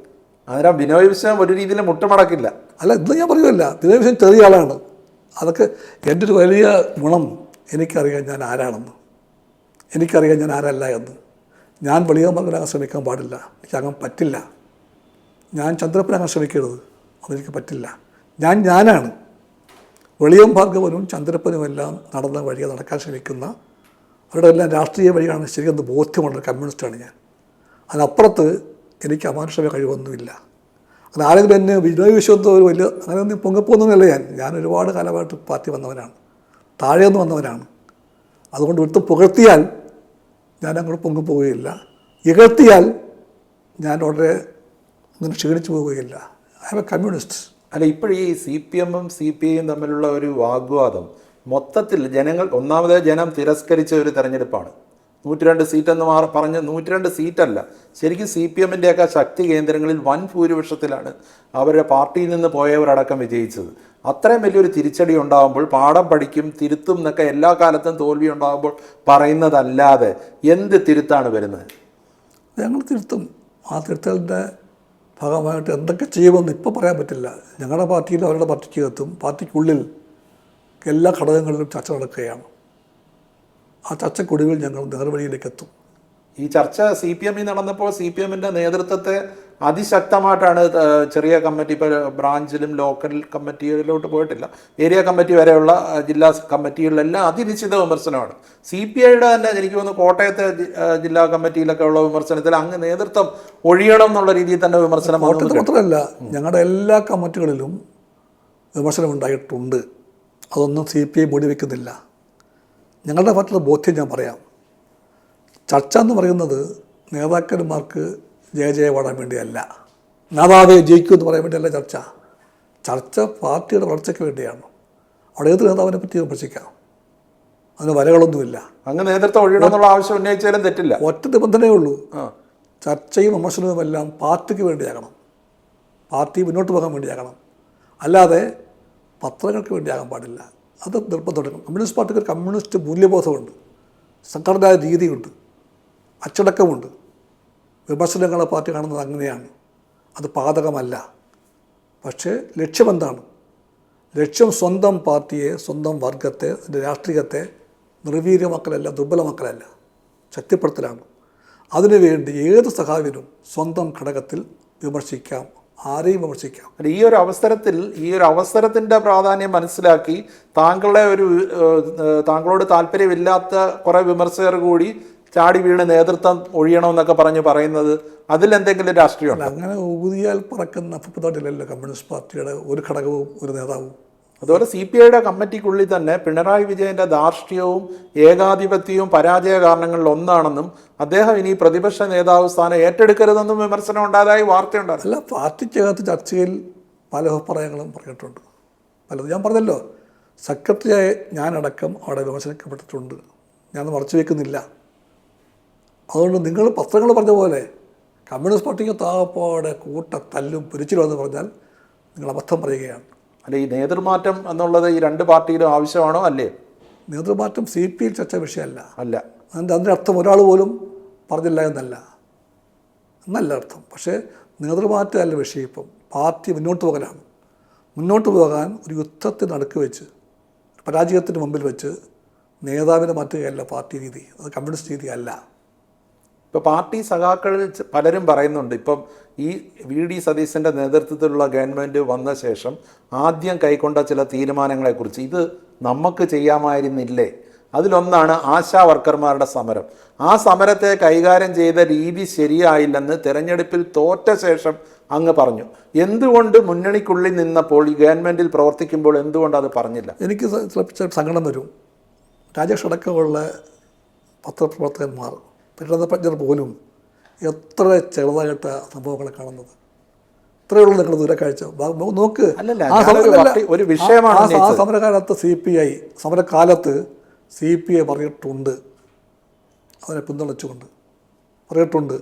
അന്നേരം ബിനോയ് വിശ്വം ഒരു രീതിയിൽ മുട്ടുമടക്കില്ല. അല്ല, ഇത് ഞാൻ പറയുമല്ല, ബിനോയ് വിശ്വം ചെറിയ ആളാണ്. അതൊക്കെ എൻ്റെ ഒരു വലിയ ഗുണം, എനിക്കറിയാം ഞാൻ ആരാണെന്ന്, എനിക്കറിയാം ഞാൻ ആരല്ല എന്ന്. ഞാൻ വെളിയമ്പലം ശ്രമിക്കാൻ പാടില്ല, എനിക്കങ്ങനെ പറ്റില്ല. ഞാൻ ചന്ദ്രപ്പനാകാൻ ശ്രമിക്കരുത്, അതെനിക്ക് പറ്റില്ല. ഞാനാണ്. വെളിയം ഭാർഗവനും ചന്ദ്രപ്പനുമെല്ലാം നടന്ന വഴിയെ നടക്കാൻ ശ്രമിക്കുന്ന, അവരുടെ എല്ലാം രാഷ്ട്രീയ വഴിയാണ് ശരിയെന്ന് ബോധ്യമുള്ള കമ്മ്യൂണിസ്റ്റാണ് ഞാൻ. അതിനപ്പുറത്ത് എനിക്ക് അമാനുഷിക കഴിവൊന്നുമില്ല. അത് ആരെങ്കിലും എന്നെ ബിനോയ് വിശ്വത്തെ ഒരു വലിയ അങ്ങനെയൊന്നും പൊങ്ങപ്പൊന്നുമല്ല. ഞാൻ ഒരുപാട് കാലമായിട്ട് പാർട്ടി വന്നവനാണ്, താഴെ നിന്ന് വന്നവനാണ്. അതുകൊണ്ട് ഒരിടത്ത് പുകഴ്ത്തിയാൽ ഞാൻ അങ്ങോട്ട് പൊങ്ങിപ്പോവുകയില്ല, ഇകഴ്ത്തിയാൽ ഞാൻ വളരെ ഇങ്ങനെ ക്ഷീണിച്ചു പോവുകയില്ല. I M A communist. അല്ല, ഇപ്പോഴീ CPMും CPIയും തമ്മിലുള്ള ഒരു വാഗ്വാദം മൊത്തത്തിൽ ഒന്നാമത് ജനം തിരസ്കരിച്ച ഒരു തെരഞ്ഞെടുപ്പാണ്. 102 സീറ്റെന്ന് പറഞ്ഞ് 102 സീറ്റല്ല, ശരിക്കും CPMൻ്റെയൊക്കെ ശക്തി കേന്ദ്രങ്ങളിൽ വൻ ഭൂരിപക്ഷത്തിലാണ് അവരുടെ പാർട്ടിയിൽ നിന്ന് പോയവരടക്കം വിജയിച്ചത്. അത്രയും വലിയൊരു തിരിച്ചടി ഉണ്ടാകുമ്പോൾ പാഠം പഠിക്കും, തിരുത്തും എന്നൊക്കെ എല്ലാ കാലത്തും തോൽവി ഉണ്ടാകുമ്പോൾ പറയുന്നതല്ലാതെ എന്ത് തിരുത്താണ് വരുന്നത്? ഞങ്ങൾ തിരുത്തും. ആ തിരുത്തലിൻ്റെ ഭാഗമായിട്ട് എന്തൊക്കെ ചെയ്യുമെന്ന് ഇപ്പോൾ പറയാൻ പറ്റില്ല. ഞങ്ങളുടെ പാർട്ടിയിലും അവരുടെ പാർട്ടിക്കകത്തും പാർട്ടിക്കുള്ളിൽ എല്ലാ ഘടകങ്ങളിലും ചർച്ച നടക്കുകയാണ്. ആ ചർച്ചക്കൊടുവിൽ ഞങ്ങൾ നേർവഴിയിലേക്ക് എത്തും. ഈ ചർച്ച CPMൽ നടന്നപ്പോൾ CPMൻ്റെ നേതൃത്വത്തെ അതിശക്തമായിട്ടാണ് ചെറിയ കമ്മിറ്റി, ഇപ്പോൾ ബ്രാഞ്ചിലും ലോക്കൽ കമ്മിറ്റിയിലോട്ട് പോയിട്ടില്ല, ഏരിയ കമ്മിറ്റി വരെയുള്ള ജില്ലാ കമ്മിറ്റികളിലെല്ലാം അതിനിശ്ചിത വിമർശനമാണ്. CPIയുടെ തന്നെ എനിക്ക് തോന്നുന്നു കോട്ടയത്തെ ജില്ലാ കമ്മിറ്റിയിലൊക്കെ ഉള്ള വിമർശനത്തിൽ അങ്ങ് നേതൃത്വം ഒഴിയണം എന്നുള്ള രീതിയിൽ തന്നെ വിമർശനം. കോട്ടയത്ത് മാത്രമല്ല, ഞങ്ങളുടെ എല്ലാ കമ്മിറ്റികളിലും വിമർശനം ഉണ്ടായിട്ടുണ്ട്. അതൊന്നും CPI മൂടി വയ്ക്കുന്നില്ല. ഞങ്ങളുടെ പാർട്ടിയുടെ ബോധ്യം ഞാൻ പറയാം. ചർച്ച എന്ന് പറയുന്നത് നേതാക്കന്മാർക്ക് ജയ പാടാൻ വേണ്ടിയല്ല, നേതാവെ ജയിക്കൂ എന്ന് പറയാൻ വേണ്ടിയല്ല ചർച്ച. ചർച്ച പാർട്ടിയുടെ വളർച്ചയ്ക്ക് വേണ്ടിയാണ്. അവിടെ ഏത് നേതാവിനെ പറ്റി വിമർശിക്കാം, അതിന് വരകളൊന്നുമില്ല. അങ്ങ് നേതൃത്വം ഒഴിയണമെന്നുള്ള ആവശ്യം ഉന്നയിച്ചാലും തെറ്റില്ല. ഒറ്റ നിബന്ധനയേ ഉള്ളൂ, ചർച്ചയും വിമർശനവുമെല്ലാം പാർട്ടിക്ക് വേണ്ടിയാകണം, പാർട്ടി മുന്നോട്ട് പോകാൻ വേണ്ടിയാകണം. അല്ലാതെ പത്രങ്ങൾക്ക് വേണ്ടിയാകാൻ പാടില്ല. അത് നിർബന്ധം. കമ്മ്യൂണിസ്റ്റ് പാർട്ടിക്ക് ഒരു കമ്മ്യൂണിസ്റ്റ് മൂല്യബോധമുണ്ട്, സംഘടനാ രീതിയുണ്ട്, അച്ചടക്കമുണ്ട്. വിമർശനങ്ങളെ പാർട്ടി കാണുന്നത് അങ്ങനെയാണ്. അത് പാതകമല്ല. പക്ഷേ ലക്ഷ്യമെന്താണ്? ലക്ഷ്യം സ്വന്തം പാർട്ടിയെ, സ്വന്തം വർഗത്തെ, അതിൻ്റെ രാഷ്ട്രീയത്തെ നിർവീര്യമാക്കലല്ല, ദുർബലമാക്കലല്ല, ശക്തിപ്പെടുത്തലാണ്. അതിനുവേണ്ടി ഏത് സഖാവിനും സ്വന്തം ഘടകത്തിൽ വിമർശിക്കാം, ആരെയും വിമർശിക്കാം. ഈ ഒരു അവസരത്തിൻ്റെ പ്രാധാന്യം മനസ്സിലാക്കി താങ്കളോട് താല്പര്യമില്ലാത്ത കുറേ വിമർശകർ കൂടി ചാടി വീണ് നേതൃത്വം ഒഴിയണമെന്നൊക്കെ പറയുന്നത് അതിലെന്തെങ്കിലും രാഷ്ട്രീയമുണ്ട്? അങ്ങനെ ഊതിയാൽ പറക്കുന്ന അഭിപ്രായത്തിലല്ലോ കമ്മ്യൂണിസ്റ്റ് പാർട്ടിയുടെ ഒരു ഘടകവും ഒരു നേതാവും. അതുപോലെ CPIയുടെ കമ്മിറ്റിക്കുള്ളിൽ തന്നെ പിണറായി വിജയൻ്റെ ധാർഷ്ട്യവും ഏകാധിപത്യവും പരാജയ കാരണങ്ങളിൽ ഒന്നാണെന്നും അദ്ദേഹം ഇനി പ്രതിപക്ഷ നേതാവ് സ്ഥാനം ഏറ്റെടുക്കരുതെന്നും വിമർശനം ഉണ്ടായതായി വാർത്തയുണ്ടായിരുന്നു. അല്ല, പാർട്ടിക്കകത്ത് ചർച്ചയിൽ പല അഭിപ്രായങ്ങളും പറഞ്ഞിട്ടുണ്ട്. പലത് ഞാൻ പറഞ്ഞല്ലോ, സെക്രട്ടറിയായ ഞാനടക്കം അവിടെ വിമർശിക്കപ്പെട്ടിട്ടുണ്ട്. ഞാനത് മറച്ചു വയ്ക്കുന്നില്ല. അതുകൊണ്ട് നിങ്ങൾ പത്രങ്ങൾ പറഞ്ഞ പോലെ കമ്മ്യൂണിസ്റ്റ് പാർട്ടിക്ക് താഴെപ്പാടെ തല്ലും പിരിച്ചിലും എന്ന് പറഞ്ഞാൽ നിങ്ങൾ അബദ്ധം പറയുകയാണ്. അല്ല, ഈ നേതൃമാറ്റം എന്നുള്ളത് ഈ രണ്ട് പാർട്ടിയിലും ആവശ്യമാണോ? അല്ലേ? നേതൃമാറ്റം CPയിൽ ചർച്ച വിഷയമല്ല. അല്ല, അതിൻ്റെ അർത്ഥം ഒരാൾ പോലും പറഞ്ഞില്ല എന്നല്ല അർത്ഥം. പക്ഷേ നേതൃമാറ്റമല്ല വിഷയം. ഇപ്പം പാർട്ടി മുന്നോട്ട് പോകലാണ്. മുന്നോട്ട് പോകാൻ ഒരു യുദ്ധത്തിന് നടുക്ക് വെച്ച്, പരാജയത്തിന് മുമ്പിൽ വെച്ച് നേതാവിനെ മാറ്റുകയല്ല പാർട്ടി രീതി. അത് കമ്മ്യൂണിസ്റ്റ് രീതി അല്ല. ഇപ്പോൾ പാർട്ടി സഖാക്കളിൽ പലരും പറയുന്നുണ്ട്, ഇപ്പം ഈ VD സതീശൻ്റെ നേതൃത്വത്തിലുള്ള ഗവൺമെൻറ് വന്ന ശേഷം ആദ്യം കൈക്കൊണ്ട ചില തീരുമാനങ്ങളെക്കുറിച്ച് ഇത് നമുക്ക് ചെയ്യാമായിരുന്നില്ലേ? അതിലൊന്നാണ് ആശാ വർക്കർമാരുടെ സമരം. ആ സമരത്തെ കൈകാര്യം ചെയ്ത രീതി ശരിയായില്ലെന്ന് തെരഞ്ഞെടുപ്പിൽ തോറ്റ ശേഷം അങ്ങ് പറഞ്ഞു. എന്തുകൊണ്ട് മുന്നണിക്കുള്ളിൽ നിന്നപ്പോൾ ഈ ഗവൺമെൻറ്റിൽ പ്രവർത്തിക്കുമ്പോൾ എന്തുകൊണ്ട് അത് പറഞ്ഞില്ല? എനിക്ക് സങ്കടം വരും. രാജേഷ് അടക്കമുള്ള പത്രപ്രവർത്തകന്മാർ, പ്രജാപഞ്ചർ പോലും എത്ര ചെറുതായിട്ട സംഭവങ്ങളെ കാണുന്നത്. ഇത്രയുള്ള നിങ്ങൾ ദൂരക്കാഴ്ച നോക്ക്. ഒരു വിഷയമാണ് ആ സമരകാലത്ത് സമരകാലത്ത് CPI പറഞ്ഞിട്ടുണ്ട്, അതിനെ പിന്തുണച്ചുകൊണ്ട് പറഞ്ഞിട്ടുണ്ട്.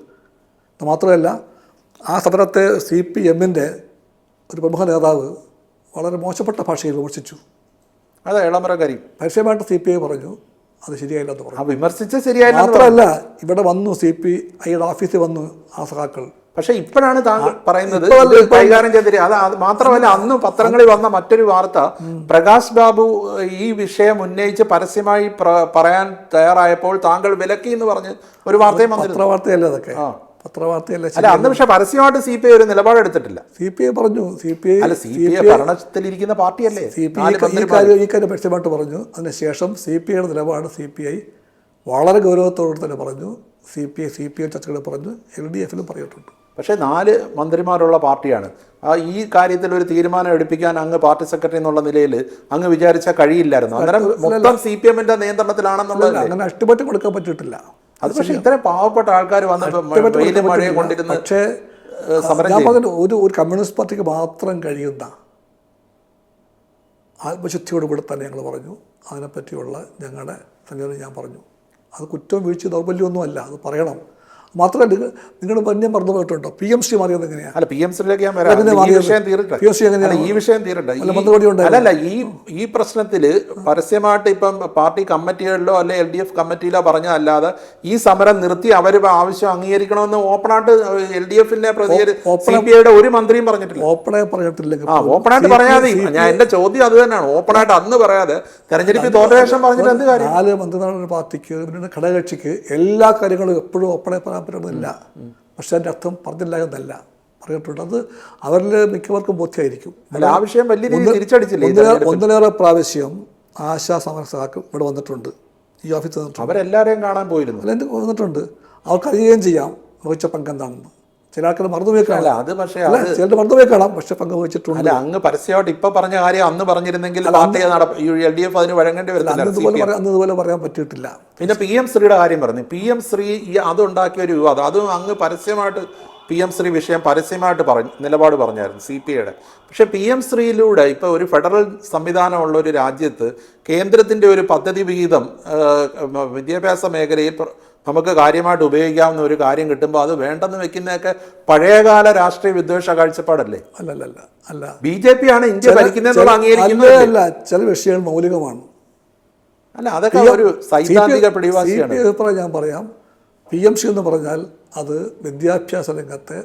മാത്രമല്ല, ആ സമരത്തെ CPMൻ്റെ ഒരു പ്രമുഖ നേതാവ് വളരെ മോശപ്പെട്ട ഭാഷയിൽ വിമർശിച്ചു. അതെ, ഇളമറ കരീം പരസ്യമായിട്ട് CPI പറഞ്ഞു അത് ശരിയായില്ലെന്ന് പറഞ്ഞു. വിമർശിച്ച ശരിയായില്ല. മാത്രമല്ല, ഇവിടെ വന്നു CPIയുടെ ഓഫീസിൽ വന്നു ആ സഖാക്കൾ. പക്ഷെ ഇപ്പോഴാണ് താങ്കൾ പറയുന്നത് കൈകാര്യം ചെയ്തിട്ട്. അത് മാത്രമല്ല, അന്ന് പത്രങ്ങളിൽ വന്ന മറ്റൊരു വാർത്ത, പ്രകാശ് ബാബു ഈ വിഷയം ഉന്നയിച്ച് പരസ്യമായി പറയാൻ തയ്യാറായപ്പോൾ താങ്കൾ വിലക്കി എന്ന് പറഞ്ഞ് ഒരു വാർത്തയും വന്നിരുന്നു. പത്രവാർത്തയല്ലേ അതൊക്കെ? പത്രവാർത്തയല്ലേ? അല്ല, അന്ന് പക്ഷെ പരസ്യമായിട്ട് CPI ഒരു നിലപാടെടുത്തിട്ടില്ല. CPI പറഞ്ഞു. CPI ഭരണത്തിലിരിക്കുന്ന പാർട്ടിയല്ലേ. ഈ കാര്യം പരസ്യമായിട്ട് പറഞ്ഞു. അതിനുശേഷം CPIയുടെ നിലപാട് CPI വളരെ ഗൗരവത്തോടെ തന്നെ പറഞ്ഞു. CPI ചർച്ചകൾ പറഞ്ഞു, LDFിലും പറഞ്ഞിട്ടുണ്ട്. പക്ഷേ 4 മന്ത്രിമാരുള്ള പാർട്ടിയാണ്. ഈ കാര്യത്തിൽ ഒരു തീരുമാനം എടുപ്പിക്കാൻ അങ്ങ് പാർട്ടി സെക്രട്ടറി എന്നുള്ള നിലയിൽ അങ്ങ് വിചാരിച്ചാൽ കഴിയില്ലായിരുന്നു. അന്നേരം മൊത്തം CPMന്റെ നിയന്ത്രണത്തിലാണെന്നുള്ളത് അങ്ങനെ അഷ്ടപറ്റം കൊടുക്കാൻ പറ്റിയിട്ടില്ല. അത് പക്ഷേ ഇത്രയും പാവപ്പെട്ട ആൾക്കാർ വന്ന് മഴയെ കൊണ്ടിരുന്നു. പക്ഷേ ഒരു കമ്മ്യൂണിസ്റ്റ് പാർട്ടിക്ക് മാത്രം കഴിയുന്ന ആത്മശുദ്ധിയോടുകൂടി തന്നെ ഞങ്ങൾ പറഞ്ഞു. അതിനെപ്പറ്റിയുള്ള ഞങ്ങളുടെ സംഗതി ഞാൻ പറഞ്ഞു. അത് കുറ്റവും വീഴ്ച ദൗർബല്യമൊന്നും അല്ല, അത് പറയണം. മാത്രമല്ല, നിങ്ങൾ ഞാൻ പറഞ്ഞു പോയിട്ടുണ്ടോ PMC മാറിയത് എങ്ങനെയാണ്? അല്ല, PMCയിലേക്ക് ഞാൻ വരാം. ഈ വിഷയം തീരട്ടെ. അല്ലല്ല, ഈ പ്രശ്നത്തിൽ പരസ്യമായിട്ട് ഇപ്പം പാർട്ടി കമ്മിറ്റികളിലോ അല്ലെ LDF കമ്മിറ്റിയിലോ പറഞ്ഞതല്ലാതെ ഈ സമരം നിർത്തി അവർ ആവശ്യം അംഗീകരിക്കണമെന്ന് ഓപ്പണായിട്ട് LDFിന്റെ CPIയുടെ ഒരു മന്ത്രിയും പറഞ്ഞിട്ടില്ല. ഓപ്പണായിട്ട് പറയാതെ, ഞാൻ എന്റെ ചോദ്യം അത് തന്നെയാണ്. ഓപ്പണായിട്ട് അന്ന് പറയാതെ തെരഞ്ഞെടുപ്പിൽ തോറ്റ ശേഷം പറഞ്ഞിട്ട് എന്ത് കാര്യം? 4 മന്ത്രിമാരുടെ പാർട്ടിക്ക്, ഘടകകക്ഷിക്ക് എല്ലാ കാര്യങ്ങളും എപ്പോഴും ഓപ്പണായി പറയാൻ പറ്റുന്നില്ല. പക്ഷെ അതിൻ്റെ അർത്ഥം പറഞ്ഞില്ല എന്നല്ല, പറഞ്ഞിട്ടുണ്ട്. അത് അവരിൽ മിക്കവർക്കും ബോധ്യമായിരിക്കും. ഒന്നിലേറെ പ്രാവശ്യം ആശാ സമരസഹാക്കൾ ഇവിടെ വന്നിട്ടുണ്ട്, ഈ ഓഫീസിൽ വന്നിട്ടുണ്ട്. അവരെല്ലാവരെയും കാണാൻ പോയിരുന്നു. വന്നിട്ടുണ്ട്. അവർക്കറിയുകയും ചെയ്യാം വഹിച്ച പങ്കെന്താണെന്ന്. ചില ആൾക്കാർ മറന്നുപോയി കാണാം. ചിലർ മറന്നുപോയി കാണാം, പക്ഷെ പങ്കുവച്ചിട്ടുണ്ട്. അല്ല, അങ്ങ് പരസ്യമായിട്ട് ഇപ്പൊ പറഞ്ഞ കാര്യം അന്ന് പറഞ്ഞിരുന്നെങ്കിൽ LDF അതിന് വഴങ്ങേണ്ടി വരില്ല. അന്നതുപോലെ പറയാൻ പറ്റിയിട്ടില്ല. പിന്നെ PM ശ്രീയുടെ കാര്യം പറഞ്ഞു. PM ശ്രീ അതുണ്ടാക്കിയ ഒരു വിവാദം, അതും അങ്ങ് പരസ്യമായിട്ട് PM ശ്രീ വിഷയം പരസ്യമായിട്ട് നിലപാട് പറഞ്ഞായിരുന്നു CPIയുടെ. പക്ഷെ PM ശ്രീയിലൂടെ ഇപ്പോൾ ഒരു ഫെഡറൽ സംവിധാനമുള്ള ഒരു രാജ്യത്ത് കേന്ദ്രത്തിൻ്റെ ഒരു പദ്ധതി വിഹിതം വിദ്യാഭ്യാസ മേഖലയിൽ നമുക്ക് കാര്യമായിട്ട് ഉപയോഗിക്കാവുന്ന ഒരു കാര്യം കിട്ടുമ്പോൾ അത് വേണ്ടെന്ന് വെക്കുന്നതൊക്കെ പഴയകാല രാഷ്ട്രീയ വിദ്വേഷ കാഴ്ചപ്പാടല്ലേ? അല്ല, BJP ആണ് ഇന്ത്യ ഭരിക്കുന്നതെന്നുള്ള അംഗീകരിക്കുന്നത്. അല്ല, ചില വിഷയങ്ങൾ മൗലികമാണ്. അല്ല, അതൊക്കെ ഒരു സൈദ്ധാന്തിക പിടിവാശിയാണ്. ഞാൻ പറയാം. PMC എന്ന് പറഞ്ഞാൽ അത് വിദ്യാഭ്യാസ രംഗത്തെ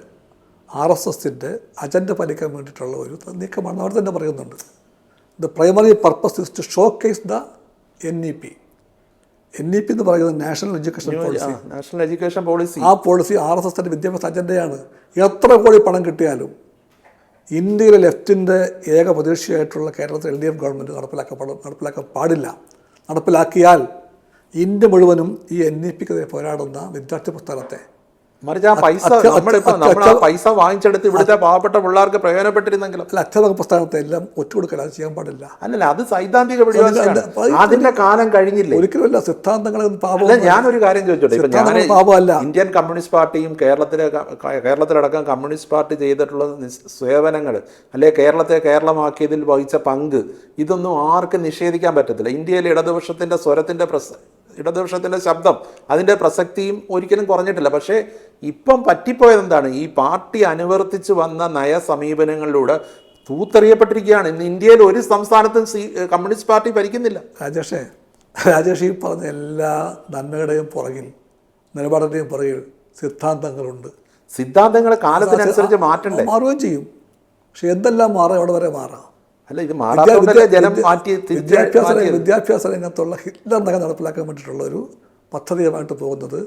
RSSന്റെ അജണ്ട പാലിക്കാൻ വേണ്ടിയിട്ടുള്ള ഒരു നീക്കമാണ്. അവർ തന്നെ പറയുന്നുണ്ട്. The primary purpose is to showcase the NEP എന്ന് പറയുന്നത് നാഷണൽ എഡ്യൂക്കേഷൻ പോളിസി. ആ പോളിസി RSSന്റെ വിദ്യാഭ്യാസ അജണ്ടയാണ്. എത്ര കോടി പണം കിട്ടിയാലും ഇന്ത്യയിലെ ലെഫ്റ്റിൻ്റെ ഏക പ്രതീക്ഷയായിട്ടുള്ള കേരളത്തിൽ LDF ഗവൺമെൻറ് നടപ്പിലാക്കാൻ പാടില്ല. നടപ്പിലാക്കിയാൽ ഇന്ത്യ മുഴുവനും ഈ NEPക്കെതിരെ പോരാടുന്ന വിദ്യാർത്ഥി പ്രസ്ഥാനത്തെ പൈസ വാങ്ങിച്ചെടുത്ത് ഇവിടുത്തെ പാവപ്പെട്ട പിള്ളേർക്ക് പ്രയോജനപ്പെട്ടിരുന്നെങ്കിലും അധ്യാപക പ്രസ്ഥാനത്തെ എല്ലാം ഒറ്റുകൊടുക്കൽ അത് ചെയ്യാൻ പാടില്ല. അല്ലല്ല, അത് സൈദ്ധാന്തിക അതിന്റെ കാലം കഴിഞ്ഞില്ലേ? ഒരിക്കലുമല്ല. സിദ്ധാന്തങ്ങളെ ഞാനൊരു കാര്യം ചോദിച്ചോട്ടെ. ഇന്ത്യൻ കമ്മ്യൂണിസ്റ്റ് പാർട്ടിയും കേരളത്തിലടക്കം കമ്മ്യൂണിസ്റ്റ് പാർട്ടി ചെയ്തിട്ടുള്ള സേവനങ്ങൾ, അല്ലെ കേരളത്തെ കേരളമാക്കിയതിൽ വഹിച്ച പങ്ക്, ഇതൊന്നും ആർക്കും നിഷേധിക്കാൻ പറ്റത്തില്ല. ഇന്ത്യയിലെ ഇടതുപക്ഷത്തിൻ്റെ ശബ്ദം, അതിൻ്റെ പ്രസക്തിയും ഒരിക്കലും കുറഞ്ഞിട്ടില്ല. പക്ഷേ ഇപ്പം പറ്റിപ്പോയത് എന്താണ്? ഈ പാർട്ടി അനുവർത്തിച്ച് വന്ന നയസമീപനങ്ങളിലൂടെ തൂത്തെറിയപ്പെട്ടിരിക്കുകയാണ്. ഇന്ന് ഇന്ത്യയിൽ ഒരു സംസ്ഥാനത്തും കമ്മ്യൂണിസ്റ്റ് പാർട്ടി ഭരിക്കുന്നില്ല. രാജേഷ് ഈ പറഞ്ഞ എല്ലാ നന്മയുടെയും പുറകിൽ, നിലപാടിൻ്റെയും പുറകിൽ സിദ്ധാന്തങ്ങളുണ്ട്. സിദ്ധാന്തങ്ങൾ കാലത്തിനനുസരിച്ച് മാറുകയും ചെയ്യും. പക്ഷെ എന്തെല്ലാം മാറാം എവിടെ വരെ മാറാം. അല്ല, ഇത് മാറാത്തതല്ലേ ജനം മാറ്റി വിദ്യാഭ്യാസ രംഗത്തുള്ള ഹിറ്റ്ലർ നയം നടപ്പിലാക്കാൻ വേണ്ടിയിട്ടുള്ള ഒരു പദ്ധതിയുമായിട്ട് പോകുന്നത്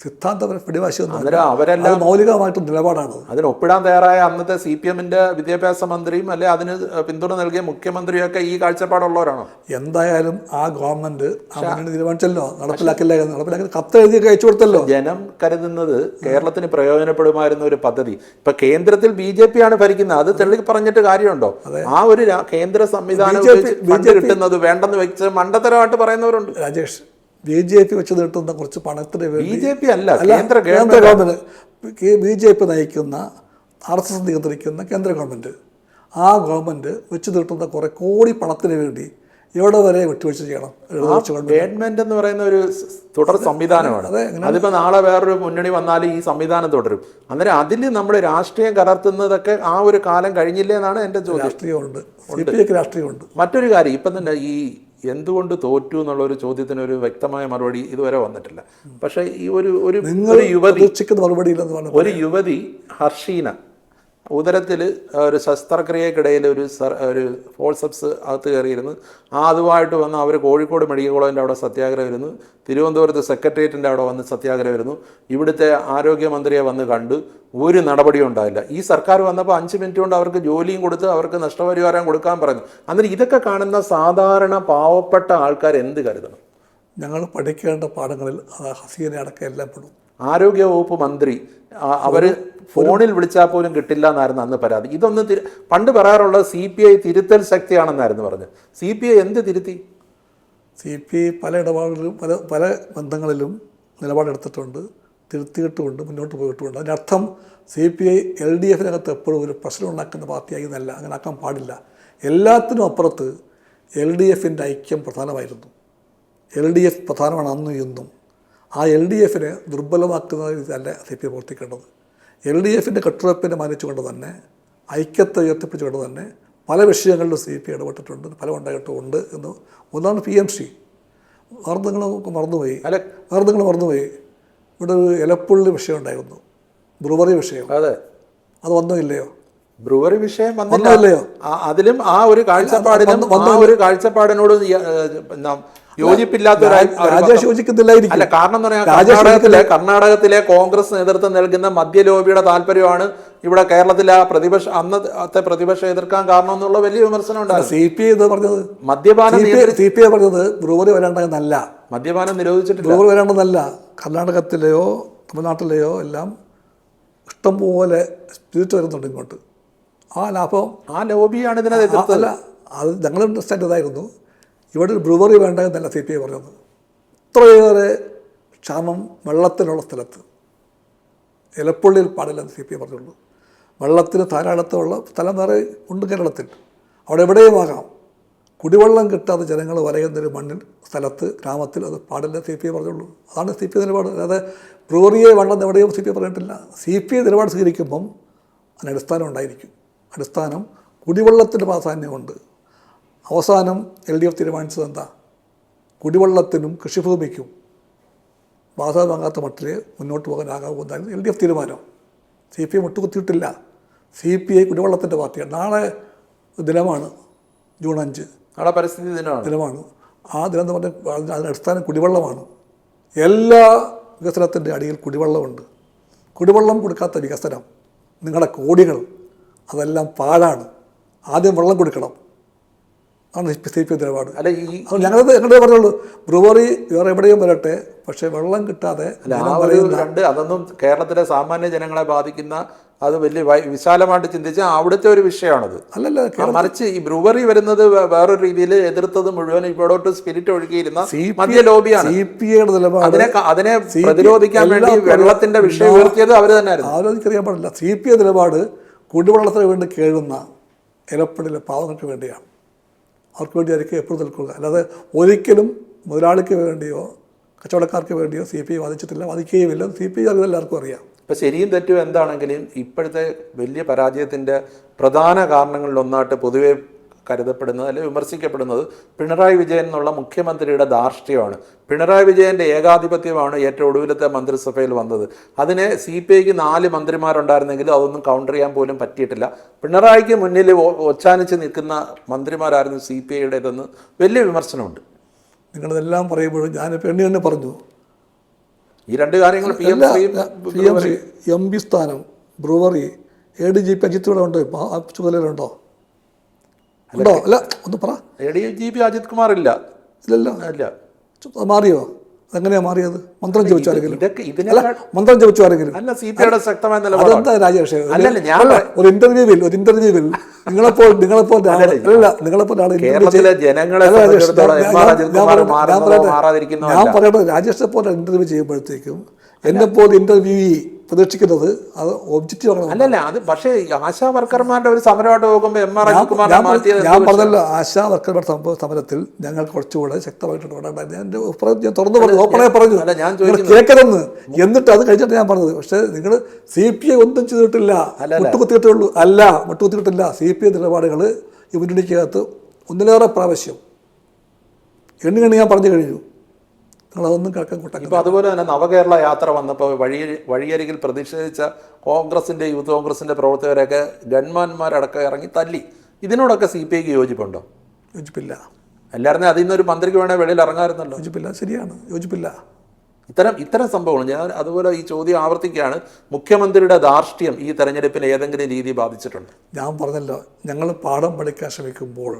സിദ്ധാന്തപര പിടിവാശിയൊന്നും അവരെല്ലാം മൗലികമായിട്ടും നിലപാടാണ്. അതിന് ഒപ്പിടാൻ തയ്യാറായ അന്നത്തെ CPM-ന്റെ വിദ്യാഭ്യാസ മന്ത്രിയും അല്ലെ അതിന് പിന്തുണ നൽകിയ മുഖ്യമന്ത്രിയൊക്കെ ഈ കാഴ്ചപ്പാടുള്ളവരാണോ? എന്തായാലും ആ ഗവൺമെന്റ് തീരുമാനിച്ചല്ലോ, നടപ്പിലാക്കി കത്ത് എഴുതി അയച്ചു കൊടുത്തല്ലോ. ജനം കരുതുന്നത് കേരളത്തിന് പ്രയോജനപ്പെടുമായിരുന്ന ഒരു പദ്ധതി ഇപ്പൊ കേന്ദ്രത്തിൽ BJP ആണ് ഭരിക്കുന്നത്, അത് തെളി പറഞ്ഞിട്ട് കാര്യമുണ്ടോ? ആ ഒരു കേന്ദ്ര സംവിധാനം കിട്ടുന്നത് വേണ്ടെന്ന് വെച്ച് മണ്ടത്തരമായിട്ട് പറയുന്നവരുണ്ട്. രാജേഷ്, BJP വെച്ച് നീട്ടുന്ന കുറച്ച് പണത്തിന് വേണ്ടി BJP അല്ല, കേന്ദ്ര ഗവൺമെന്റ്, BJP നയിക്കുന്ന RSS നിയന്ത്രിക്കുന്ന കേന്ദ്ര ഗവൺമെന്റ്, ആ ഗവൺമെന്റ് വെച്ച് നീട്ടുന്ന കുറെ കോടി പണത്തിന് വേണ്ടി എവിടെ വരെ വിട്ടുവീഴ്ച ചെയ്യണം? ഗവൺമെന്റ് എന്ന് പറയുന്ന ഒരു തുടർ സംവിധാനമാണ്. അതിപ്പോ നാളെ വേറൊരു മുന്നണി വന്നാലും ഈ സംവിധാനം തുടരും. അന്നേരം അതിൽ നമ്മുടെ രാഷ്ട്രീയം കലർത്തുന്നതൊക്കെ ആ ഒരു കാലം കഴിഞ്ഞില്ലേ എന്നാണ് എന്റെ ചോദ്യം. രാഷ്ട്രീയമുണ്ട്. മറ്റൊരു കാര്യം, ഇപ്പം തന്നെ ഈ എന്തുകൊണ്ട് തോറ്റു എന്നുള്ള ഒരു ചോദ്യത്തിന് ഒരു വ്യക്തമായ മറുപടി ഇതുവരെ വന്നിട്ടില്ല. പക്ഷേ ഈ ഒരു യുവതി ഹർഷീന ഉദരത്തിൽ ഒരു ശസ്ത്രക്രിയക്കിടയിൽ ഒരു ഫോൾസെപ്സ് അകത്ത് കയറിയിരുന്നു. അതുമായിട്ട് വന്ന് അവർ കോഴിക്കോട് മെഡിക്കൽ കോളേജിൻ്റെ അവിടെ സത്യാഗ്രഹം ഇരുന്നു, തിരുവനന്തപുരത്ത് സെക്രട്ടേറിയറ്റിൻ്റെ അവിടെ വന്ന് സത്യാഗ്രഹം ഇരുന്നു, ഇവിടുത്തെ ആരോഗ്യമന്ത്രിയെ വന്ന് കണ്ടു, ഒരു നടപടിയും ഉണ്ടായില്ല. ഈ സർക്കാർ വന്നപ്പോൾ 5 മിനിറ്റ് കൊണ്ട് അവർക്ക് ജോലിയും കൊടുത്ത് അവർക്ക് നഷ്ടപരിഹാരം കൊടുക്കാൻ പറഞ്ഞു. അന്നേരം ഇതൊക്കെ കാണുന്ന സാധാരണ പാവപ്പെട്ട ആൾക്കാർ എന്ത് കരുതണം? ഞങ്ങൾ പഠിക്കേണ്ട പാഠങ്ങളിൽ ഹസീനെ അടക്കം എല്ലാം പെടും. ആരോഗ്യവകുപ്പ് മന്ത്രി അവർ ഫോണിൽ വിളിച്ചാൽ പോലും കിട്ടില്ല എന്നായിരുന്നു അന്ന് പരാതി. ഇതൊന്ന് പണ്ട് പറയാറുള്ളത് CPI തിരുത്തൽ ശക്തിയാണെന്നായിരുന്നു പറഞ്ഞത്. CPI എന്ത് തിരുത്തി? CPI പല ഇടപാടുകളിലും പല ബന്ധങ്ങളിലും നിലപാടെടുത്തിട്ടുണ്ട്, തിരുത്തിയിട്ടുമുണ്ട്, മുന്നോട്ട് പോയിട്ടുമുണ്ട്. അതിനർത്ഥം CPI LDF-നകത്ത് എപ്പോഴും ഒരു പ്രശ്നം ഉണ്ടാക്കുന്ന പാർട്ടിയായി എന്നല്ല, അങ്ങനെ ആക്കാൻ പാടില്ല. എല്ലാത്തിനും അപ്പുറത്ത് LDF-ൻ്റെ ഐക്യം പ്രധാനമായിരുന്നു. LDF പ്രധാനമാണ് അന്നും ഇന്നും. ആ LDF-നെ ദുർബലമാക്കുന്ന രീതിയല്ല CPI പ്രവർത്തിക്കേണ്ടത്. LDF-ൻ്റെ കെട്ടുറപ്പിനെ മാനിച്ചുകൊണ്ട് തന്നെ, ഐക്യത്തെ ഉയർത്തിപ്പിച്ചുകൊണ്ട് തന്നെ പല വിഷയങ്ങളിലും CPI ഇടപെട്ടിട്ടുണ്ട്, പല ഉണ്ടായിട്ടുമുണ്ട് എന്ന്. ഒന്നാണ് PMC. നിങ്ങൾ മറന്നുപോയി. ഇവിടെ ഒരു എലപ്പുള്ളി വിഷയം ഉണ്ടായിരുന്നു, ബ്രുവറി വിഷയം. അതെ, അത് വന്നില്ലയോ? ബ്രുവറി വിഷയം വന്നില്ലയോ? അതിലും ആ ഒരു കാഴ്ചപ്പാടിനോട് യോജിപ്പില്ലാത്ത രാജേഷ് യോജിക്കുന്നില്ലായിരിക്കും. അല്ല, കാരണം എന്ന് പറഞ്ഞാൽ കർണാടകത്തിലെ കോൺഗ്രസ് നേതൃത്വം നൽകുന്ന മദ്യലോബിയുടെ താല്പര്യമാണ് ഇവിടെ കേരളത്തിലെ അന്നത്തെ പ്രതിപക്ഷം എതിർക്കാൻ കാരണം എന്നുള്ള വലിയ വിമർശനം ഉണ്ടായിരുന്നു. CPI പറഞ്ഞത് CPI പറഞ്ഞത് ബ്രൂവറി വരേണ്ടതെന്നല്ല, മദ്യപാനം നിരോധിച്ചിട്ടില്ല, ബ്രൂവറി വരേണ്ടതല്ല. കർണാടകത്തിലെയോ തമിഴ്നാട്ടിലെയോ എല്ലാം ഇഷ്ടംപോലെ സ്പിരിറ്റ് വരുന്നുണ്ട് ഇങ്ങോട്ട്. ആ ലാഭം ആ ലോബിയാണ് ഇതിനെ എതിർത്തല്ല. അത് ഞങ്ങളുടെ അണ്ടർസ്റ്റാൻഡ് ഇതായിരുന്നു, ഇവിടെ ഒരു ബ്രൂവറി വേണ്ടതെന്നല്ല CPI പറഞ്ഞത്. ഇത്രയേറെ ക്ഷാമം വെള്ളത്തിനുള്ള സ്ഥലത്ത് എലപ്പുള്ളിയിൽ പാടില്ലെന്ന് CPI പറഞ്ഞുള്ളൂ. വെള്ളത്തിന് ധാരാളത്തുള്ള സ്ഥലം വേറെ ഉണ്ട് കേരളത്തിൽ, അവിടെ എവിടെയും ആകാം. കുടിവെള്ളം കിട്ടാതെ ജനങ്ങൾ വലയുന്നൊരു മണ്ണിൽ സ്ഥലത്ത് ഗ്രാമത്തിൽ അത് പാടില്ല CPI പറഞ്ഞുള്ളൂ. അതാണ് CPI നിലപാട്. അല്ലാതെ ബ്രൂവറിയെ വേണ്ടെന്ന് എവിടെയും CPI പറഞ്ഞിട്ടില്ല. CPI നിലപാട് സ്വീകരിക്കുമ്പം അതിന് അടിസ്ഥാനം ഉണ്ടായിരിക്കും. അടിസ്ഥാനം കുടിവെള്ളത്തിൻ്റെ പ്രാധാന്യമുണ്ട്. അവസാനം LDF തീരുമാനിച്ചത് എന്താ? കുടിവെള്ളത്തിനും കൃഷിഭൂമിക്കും ബാധകമാകാത്ത മട്ടിൽ മുന്നോട്ട് പോകാനാകാവുന്നതായിരുന്നു LDF തീരുമാനം. CPI മുട്ടുകുത്തിയിട്ടില്ല. CPI കുടിവെള്ളത്തിൻ്റെ പാർട്ടിയാണ്. നാളെ ദിനമാണ് ജൂൺ 5, നാളെ പരിസ്ഥിതി ദിനമാണ്. ആ ദിനം എന്ന് പറഞ്ഞാൽ അതിന് അടിസ്ഥാനം കുടിവെള്ളമാണ്. എല്ലാ വികസനത്തിൻ്റെ അടിയിൽ കുടിവെള്ളമുണ്ട്. കുടിവെള്ളം കൊടുക്കാത്ത വികസനം, നിങ്ങളുടെ കോടികൾ അതെല്ലാം പാഴാണ്. ആദ്യം വെള്ളം കൊടുക്കണം, ആണ് CPI നിലപാട്. അല്ല, ഞങ്ങളുടെ പറഞ്ഞുള്ളൂ, ബ്രൂവറി വേറെ എവിടെയും വരട്ടെ, പക്ഷേ വെള്ളം കിട്ടാതെ അതൊന്നും കേരളത്തിലെ സാമാന്യ ജനങ്ങളെ ബാധിക്കുന്ന, അത് വലിയ വിശാലമായിട്ട് ചിന്തിച്ചാൽ അവിടുത്തെ ഒരു വിഷയമാണത്. അല്ലല്ല, മറിച്ച് ഈ ബ്രൂവറി വരുന്നത് വേറൊരു രീതിയിൽ എതിർത്തത് മുഴുവൻ ഇവിടോട്ട് സ്പിരിറ്റ് ഒഴുകിയിരുന്ന മദ്യ ലോബിയാണ്. CPIയുടെ നിലപാട് അതിനെ പ്രതിരോധിക്കാൻ വേണ്ടി വെള്ളത്തിന്റെ വിഷയം ഉയർത്തിയത് അവർ തന്നെയായിരുന്നു. ആലോചിക്കറിയാൻ പാടില്ല. CPI നിലപാട് കുടിവെള്ളത്തിന് വേണ്ടി കേഴുന്ന എലപ്പടിയിലെ പാവങ്ങൾക്ക് വേണ്ടിയാണ്. അവർക്ക് വേണ്ടി ആയിരിക്കും എപ്പോഴും നിൽക്കുക. അല്ലാതെ ഒരിക്കലും മുതലാളിക്ക് വേണ്ടിയോ കച്ചവടക്കാർക്ക് വേണ്ടിയോ CPI വാദിച്ചിട്ടില്ല, വാദിക്കുകയുമില്ല. CPI എല്ലാവർക്കും അറിയാം. ഇപ്പം ശരിയും തെറ്റും എന്താണെങ്കിലും ഇപ്പോഴത്തെ വലിയ പരാജയത്തിൻ്റെ പ്രധാന കാരണങ്ങളിലൊന്നായിട്ട് പൊതുവെ കരുതപ്പെടുന്നത് അല്ലെങ്കിൽ വിമർശിക്കപ്പെടുന്നത് പിണറായി വിജയൻ എന്നുള്ള മുഖ്യമന്ത്രിയുടെ ധാർഷ്ട്യമാണ്. പിണറായി വിജയൻ്റെ ഏകാധിപത്യമാണ് ഏറ്റവും ഒടുവിലത്തെ മന്ത്രിസഭയിൽ വന്നത്. അതിനെ CPIക്ക് 4 മന്ത്രിമാരുണ്ടായിരുന്നെങ്കിലും അതൊന്നും കൗണ്ടർ ചെയ്യാൻ പോലും പറ്റിയിട്ടില്ല. പിണറായിക്ക് മുന്നിൽ ഒച്ചാനിച്ച് നിൽക്കുന്ന മന്ത്രിമാരായിരുന്നു CPIയുടേതെന്ന് വലിയ വിമർശനമുണ്ട്. നിങ്ങളിതെല്ലാം പറയുമ്പോഴും ഞാനിപ്പോൾ എണ്ണി പറഞ്ഞു ഈ 2 കാര്യങ്ങൾ MP സ്ഥാനം, ബ്രൂവറി, ADGP അജിത്ത് ഇവിടെ ഉണ്ട്, ചുമതലയിലുണ്ടോ? ഉണ്ടോ? അല്ല, ഒന്ന് പറ. ADGP അജിത് കുമാർ ഇല്ല. ഇല്ലല്ലോ. ഇല്ല. മാറിയോ? അതെങ്ങനെയാണ് മാറിയത്? മന്ത്രം ചോദിച്ചു ആരെങ്കിലും? ഇതിനല്ല മന്ത്രം ചോദിച്ചു ആരെങ്കിലും? അല്ല, CPIയുടെ ശക്തമായ അതെന്താ രാജേഷ്? നിലപാടാണ്. ഒരു ഇന്റർവ്യൂവിൽ നിങ്ങളെപ്പോൾ കേരളത്തിലെ ജനങ്ങളെ ഞാൻ പറയട്ടെ, രാജേഷിനെ പോലെ ഇന്റർവ്യൂ ചെയ്യുമ്പോഴത്തേക്കും എന്നെപ്പോൾ ഇന്റർവ്യൂ പ്രതീക്ഷിക്കുന്നത് അത് ഒബ്ജക്റ്റീവ് ആണ്. അല്ലല്ല, അത് പക്ഷേ ആശാ വർക്കർമാരുടെ ഒരു സമരമായിട്ട് പോകുമ്പോൾ MR അജിത് കുമാറിനെ മാറ്റിയത് ഞാൻ പറഞ്ഞല്ലോ, ആശാ വർക്കർമാരുടെ സമരത്തിൽ ഞങ്ങൾ കുറച്ചുകൂടെ ശക്തമായിട്ട് ഞാൻ തുറന്നു പറഞ്ഞു, ഓപ്പണായി പറഞ്ഞു കേൾക്കരുതെന്ന്. എന്നിട്ട് അത് കഴിഞ്ഞിട്ട് ഞാൻ പറഞ്ഞത്. പക്ഷേ നിങ്ങൾ CPI ഒന്നും ചെയ്തിട്ടില്ല, മുട്ടുകുത്തിയിട്ടുള്ളൂ. മുട്ടുകുത്തിയിട്ടില്ല. CPI നിലപാടുകൾ ഈ മുന്നണിക്കകത്ത് ഒന്നിലേറെ പ്രാവശ്യം എണ്ണി ഞാൻ പറഞ്ഞു കഴിഞ്ഞു. നിങ്ങളതൊന്നും കേൾക്കാൻ കൂട്ടാക്കി. ഇപ്പോൾ അതുപോലെ തന്നെ നവകേരള യാത്ര വന്നപ്പോൾ വഴിയരികിൽ പ്രതിഷേധിച്ച കോൺഗ്രസിൻ്റെ, യൂത്ത് കോൺഗ്രസിൻ്റെ പ്രവർത്തകരെയൊക്കെ ഗൺമാന്മാരടക്കം ഇറങ്ങി തല്ലി. ഇതിനോടൊക്കെ CPIക്ക് യോജിപ്പുണ്ടോ? യോജിപ്പില്ല. എല്ലാവരും അതിൽ നിന്നൊരു മന്ത്രിക്ക് വേണേൽ വെളിയിൽ ഇറങ്ങാറുണ്ടല്ലോ. യോജിപ്പില്ല, ശരിയാണ്, യോജിപ്പില്ല. ഇത്തരം സംഭവങ്ങൾ ഞാൻ അതുപോലെ ഈ ചോദ്യം ആവർത്തിക്കുകയാണ്. മുഖ്യമന്ത്രിയുടെ ധാർഷ്ട്യം ഈ തെരഞ്ഞെടുപ്പിനെ ഏതെങ്കിലും രീതി ബാധിച്ചിട്ടുണ്ട്? ഞാൻ പറഞ്ഞല്ലോ, ഞങ്ങൾ പാഠം പഠിക്കാൻ ശ്രമിക്കുമ്പോൾ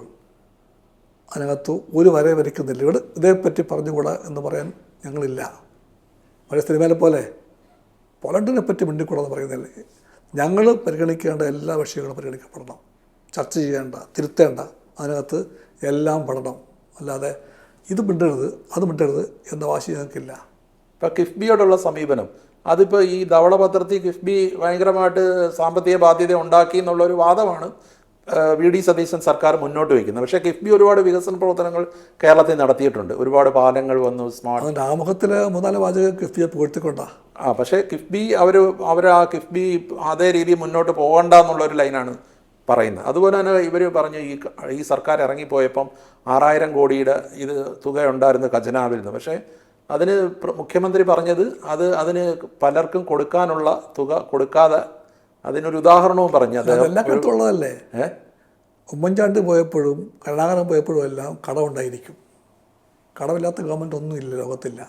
അതിനകത്ത് ഒരു വര വരയ്ക്കുന്നില്ല. ഇവിടെ ഇതേപ്പറ്റി പറഞ്ഞുകൂടാ എന്ന് പറയാൻ ഞങ്ങളില്ല. പഴയ സിനിമയിലെ പോലെ പോളണ്ടിനെ പറ്റി മിണ്ടിക്കൂടാന്ന് പറയുന്നില്ല. ഞങ്ങൾ പരിഗണിക്കേണ്ട എല്ലാ വിഷയങ്ങളും പരിഗണിക്കപ്പെടണം, ചർച്ച ചെയ്യേണ്ട, തിരുത്തേണ്ട, അതിനകത്ത് എല്ലാം പെടണം. അല്ലാതെ ഇത് മിണ്ടരുത്, അത് മിണ്ടരുത് എന്ന വാശി ഞങ്ങൾക്കില്ല. ഇപ്പോൾ കിഫ്ബിയോടുള്ള സമീപനം, അതിപ്പോൾ ഈ ധവളപത്രത്തിൽ കിഫ്ബി ഭയങ്കരമായിട്ട് സാമ്പത്തിക ബാധ്യത ഉണ്ടാക്കി എന്നുള്ളൊരു വാദമാണ് VD സതീശൻ സർക്കാർ മുന്നോട്ട് വയ്ക്കുന്നത്. പക്ഷേ കിഫ്ബി ഒരുപാട് വികസന പ്രവർത്തനങ്ങൾ കേരളത്തിൽ നടത്തിയിട്ടുണ്ട്. ഒരുപാട് പാലങ്ങൾ വന്നു, സ്മാർട്ട്. ആമുഖത്തിലെ 3-4 വാചകം കിഫ്ബിയെ പുകഴ്ത്തിക്കൊണ്ടാ. പക്ഷേ കിഫ്ബി അവർ ആ കിഫ്ബി അതേ രീതിയിൽ മുന്നോട്ട് പോകണ്ട എന്നുള്ളൊരു ലൈനാണ് പറയുന്നത്. അതുപോലെ തന്നെ ഇവർ പറഞ്ഞു ഈ സർക്കാർ ഇറങ്ങിപ്പോയപ്പം 6000 കോടിയുടെ ഇത് തുക ഉണ്ടായിരുന്നു ഖജനാവിൽ നിന്ന്. പക്ഷേ അതിന് മുഖ്യമന്ത്രി പറഞ്ഞത് അതിന് പലർക്കും കൊടുക്കാനുള്ള തുക കൊടുക്കാതെ അതിനൊരു ഉദാഹരണവും പറഞ്ഞു. അതെല്ലാം കടത്തുള്ളതല്ലേ. ഉമ്മൻചാണ്ടി പോയപ്പോഴും കരുണാകരൻ പോയപ്പോഴും എല്ലാം കടമുണ്ടായിരിക്കും. കടമില്ലാത്ത ഗവൺമെൻറ് ഒന്നുമില്ല, ലോകത്തില്ല,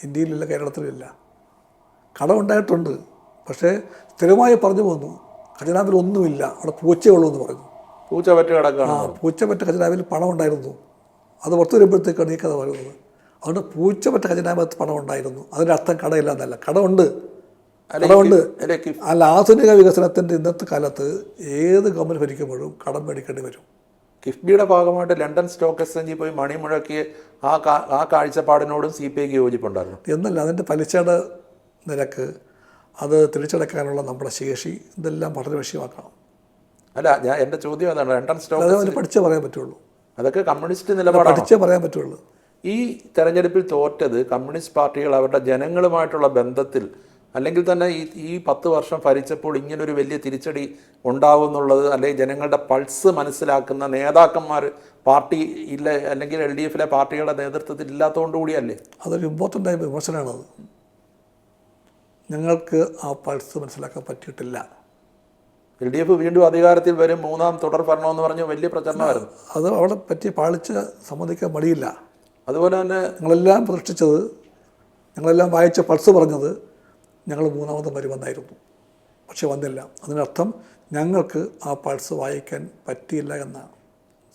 ഇന്ത്യയിലില്ല, കേരളത്തിലില്ല. കടമുണ്ടായിട്ടുണ്ട്. പക്ഷേ സ്ഥിരമായി പറഞ്ഞു പോന്നു ഖജനാവിൽ ഒന്നുമില്ല, അവിടെ പൂച്ചയുള്ളൂ എന്ന് പറഞ്ഞു. പൂച്ചപറ്റ് കിടക്കുകയാണ്. പൂച്ചപറ്റ ഖജനാവിൽ പണം ഉണ്ടായിരുന്നു. അത് പുറത്തു വരുമ്പോഴത്തേക്കാണ് ഈ കഥ പറയുന്നത്. അതുകൊണ്ട് പൂച്ചപറ്റ ഖജനാവിനകത്ത് പണം ഉണ്ടായിരുന്നു. അതിൻ്റെ അർത്ഥം കടയില്ല എന്നല്ല, കടമുണ്ട്. അല്ല, ആധുനിക വികസനത്തിൻ്റെ ഇന്നത്തെ കാലത്ത് ഏത് ഗവൺമെൻറ് ഭരിക്കുമ്പോഴും കടം മേടിക്കേണ്ടി വരും. കിഫ്ബിയുടെ ഭാഗമായിട്ട് ലണ്ടൻ സ്റ്റോക്ക് എക്സ്ചേഞ്ചിൽ പോയി മണി മുഴക്കിയ ആ കാഴ്ചപ്പാടിനോടും CPIക്ക് യോജിപ്പുണ്ടായിരുന്നു. എന്നല്ല, അതിൻ്റെ പലിശയുടെ നിരക്ക്, അത് തിരിച്ചടക്കാനുള്ള നമ്മുടെ ശേഷി, ഇതെല്ലാം പഠന വിഷയമാക്കണം. അല്ല, എൻ്റെ ചോദ്യം അതാണ്. ലണ്ടൻ സ്റ്റോക്ക് അതിന് പഠിച്ചേ പറയാൻ പറ്റുള്ളൂ. അതൊക്കെ കമ്മ്യൂണിസ്റ്റ് നിലപാടാണ്. പഠിച്ചേ പറയാൻ പറ്റുള്ളൂ. ഈ തെരഞ്ഞെടുപ്പിൽ തോറ്റത് കമ്മ്യൂണിസ്റ്റ് പാർട്ടികൾ അവരുടെ ജനങ്ങളുമായിട്ടുള്ള ബന്ധത്തിൽ, അല്ലെങ്കിൽ തന്നെ ഈ 10 വർഷം ഭരിച്ചപ്പോൾ ഇങ്ങനൊരു വലിയ തിരിച്ചടി ഉണ്ടാവും എന്നുള്ളത്, അല്ലെങ്കിൽ ജനങ്ങളുടെ പൾസ് മനസ്സിലാക്കുന്ന നേതാക്കന്മാർ പാർട്ടി ഇല്ല, അല്ലെങ്കിൽ LDFലെ പാർട്ടികളുടെ നേതൃത്വത്തിൽ ഇല്ലാത്തതുകൊണ്ട് കൂടിയല്ലേ? അതൊരു ഇമ്പോർട്ടൻ്റായ വിമർശനമാണത്. ഞങ്ങൾക്ക് ആ പൾസ് മനസ്സിലാക്കാൻ പറ്റിയിട്ടില്ല. LDF വീണ്ടും അധികാരത്തിൽ വരും, 3ാം തുടർ ഭരണമെന്ന് പറഞ്ഞ് വലിയ പ്രചരണമായിരുന്നു. അത് അവിടെ പറ്റിയ പാളിച്ച സമ്മതിക്കാൻ മടിയില്ല. അതുപോലെ തന്നെ ഞങ്ങളെല്ലാം പ്രതീക്ഷിച്ചത്, ഞങ്ങളെല്ലാം വായിച്ച പൾസ് പറഞ്ഞത് ഞങ്ങൾ 3ാമതും വരുമെന്നായിരുന്നു. പക്ഷെ വന്നില്ല. അതിനർത്ഥം ഞങ്ങൾക്ക് ആ പൾസ് വായിക്കാൻ പറ്റിയില്ല എന്നാണ്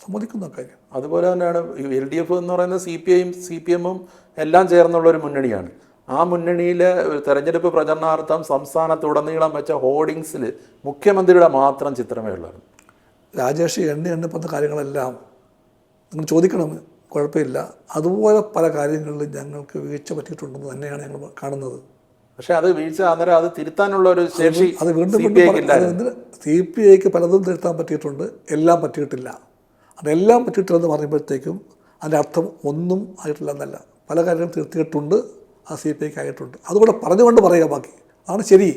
സമ്മതിക്കുന്ന കാര്യം. അതുപോലെ തന്നെയാണ് LDF എന്ന് പറയുന്നത് CPIയും എല്ലാം ചേർന്നുള്ളൊരു മുന്നണിയാണ്. ആ മുന്നണിയിലെ തെരഞ്ഞെടുപ്പ് പ്രചരണാർത്ഥം സംസ്ഥാനത്തുടനീളം വെച്ച ഹോർഡിങ്സിൽ മുഖ്യമന്ത്രിയുടെ മാത്രം ചിത്രമേ ഉള്ളായിരുന്നു. രാജേഷ് എണ്ണിപ്പുന്ന കാര്യങ്ങളെല്ലാം നിങ്ങൾ ചോദിക്കണം, കുഴപ്പമില്ല. അതുപോലെ പല കാര്യങ്ങളിലും ഞങ്ങൾക്ക് വീഴ്ച പറ്റിയിട്ടുണ്ടെന്ന് തന്നെയാണ് ഞങ്ങൾ കാണുന്നത്. പക്ഷേ അത് വീഴ്ച അന്നേരം അത് തിരുത്താനുള്ള ഒരു ശേഷി അത് വീണ്ടും CPIക്ക് പലതും തിരുത്താൻ പറ്റിയിട്ടുണ്ട്, എല്ലാം പറ്റിയിട്ടില്ല. അതെല്ലാം പറ്റിയിട്ടില്ലെന്ന് പറയുമ്പോഴത്തേക്കും അതിൻ്റെ അർത്ഥം ഒന്നും ആയിട്ടില്ല എന്നല്ല. പല കാര്യങ്ങളും തിരുത്തിയിട്ടുണ്ട്, ആ CPIക്ക് ആയിട്ടുണ്ട്. അതുകൂടെ പറഞ്ഞുകൊണ്ട് പറയുക, ബാക്കി അതാണ് ശരി.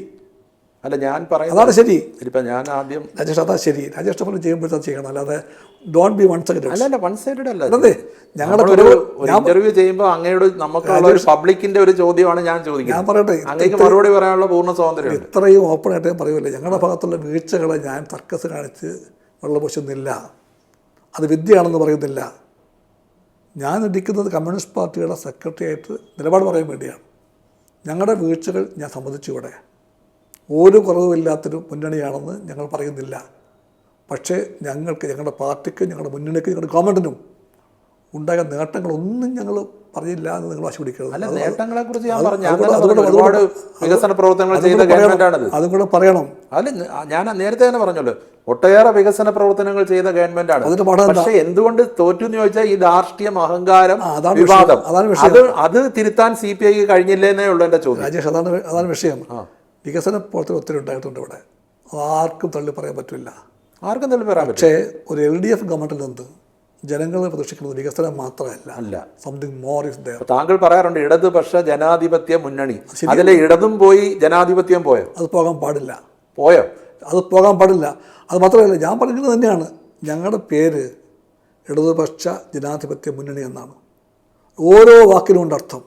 അല്ല ഞാൻ പറയുന്നത് അതാണ് ശരി. ഇപ്പം ഞാൻ ആദ്യം രാജേഷ് അതാ ശരി. രാജേഷ് പറഞ്ഞു ചെയ്യുമ്പോഴത്തെ ചെയ്യണം, അല്ലാതെ ഡോണ്ട് ബി വൺ സൈഡ്. അല്ല വൺ സൈഡഡ് അല്ല. അതെ, ഞങ്ങളുടെ ഇന്റർവ്യൂ ചെയ്യുമ്പോൾ അങ്ങയോട് നമുക്കുള്ള ഒരു പബ്ലിക്കിന്റെ ഒരു ചോദ്യമാണ് ഞാൻ ചോദിക്കുന്നത്. ഞാൻ പറയട്ടെ, അങ്ങേക്ക് മറുപടി പറയാനുള്ള പൂർണ്ണ സ്വാതന്ത്ര്യം. ഇത്രയും ഓപ്പൺ ആയിട്ട് ഞാൻ പറയുമല്ലേ, ഞങ്ങളുടെ ഭാഗത്തുള്ള വീഴ്ചകളെ ഞാൻ തർക്കസ് കാണിച്ച് വെള്ളപൂശുന്നില്ല, അത് വിദ്യയാണെന്ന് പറയുന്നില്ല. ഞാൻ ഇരിക്കുന്നത് കമ്മ്യൂണിസ്റ്റ് പാർട്ടിയുടെ സെക്രട്ടറി ആയിട്ട് നിലപാട് പറയാൻ വേണ്ടിയാണ്. ഞങ്ങളുടെ വീഴ്ചകൾ ഞാൻ സമ്മതിച്ചു. ഇവിടെ ഒരു കുറവുമില്ലാത്തൊരു മുന്നണിയാണെന്ന് ഞങ്ങൾ പറയുന്നില്ല. പക്ഷേ ഞങ്ങൾക്ക്, ഞങ്ങളുടെ പാർട്ടിക്കും ഞങ്ങളുടെ മുന്നണിക്കും ഞങ്ങളുടെ ഗവൺമെൻറ്റിനും ഉണ്ടായ നേട്ടങ്ങളൊന്നും ഞങ്ങൾ പറഞ്ഞില്ല എന്ന് നിങ്ങൾ വാശി പിടിക്കരുത്. അല്ല, നേട്ടങ്ങളെ കുറിച്ച് ഞാൻ പറഞ്ഞു. ഒരുപാട് വികസന പ്രവർത്തനങ്ങൾ ചെയ്ത ഗവൺമെന്റാണിത്. അതും കൂടെ പറയണം. അല്ല, ഞാൻ നേരത്തെ തന്നെ പറഞ്ഞല്ലോ, ഒട്ടേറെ വികസന പ്രവർത്തനങ്ങൾ ചെയ്ത ഗവൺമെന്റാണ്. പക്ഷേ എന്തുകൊണ്ട് തോറ്റു എന്ന് ചോദിച്ചാൽ ഈ ധാർഷ്ട്യം, അഹങ്കാരം, വിവാദം, അത് തിരുത്താൻ CPI കഴിഞ്ഞില്ലേന്നേ ഉള്ളൂ എൻ്റെ ചോദ്യം. രാജേഷ്, അതാണ് വിഷയം. വികസന പ്രവർത്തനം ഒത്തിരി ഉണ്ടായിട്ടുണ്ട് ഇവിടെ, ആർക്കും തള്ളി പറയാൻ പറ്റില്ല. ആർക്കും തള്ളി പറയാൻ പറ്റും. പക്ഷേ ഒരു LDF ഗവൺമെന്റിൽ നിന്ന് ജനങ്ങളെ പ്രതീക്ഷിക്കുന്നത് വികസനം മാത്രമല്ല, സംതിങ് മോർ ഇസ് ദേർ. താങ്കൾ പറയാറുണ്ട് ഇടതുപക്ഷ ജനാധിപത്യ മുന്നണി. അതിലെ ഇടതും പോയി ജനാധിപത്യം പോയോ? അത് പോകാൻ പാടില്ല. പോയോ? അത് പോകാൻ പാടില്ല. അത് മാത്രമല്ല, ഞാൻ പറയുന്നത് തന്നെയാണ്, ഞങ്ങളുടെ പേര് ഇടതുപക്ഷ ജനാധിപത്യ മുന്നണി എന്നാണ്. ഓരോ വാക്കിനുമുണ്ട് അർത്ഥം.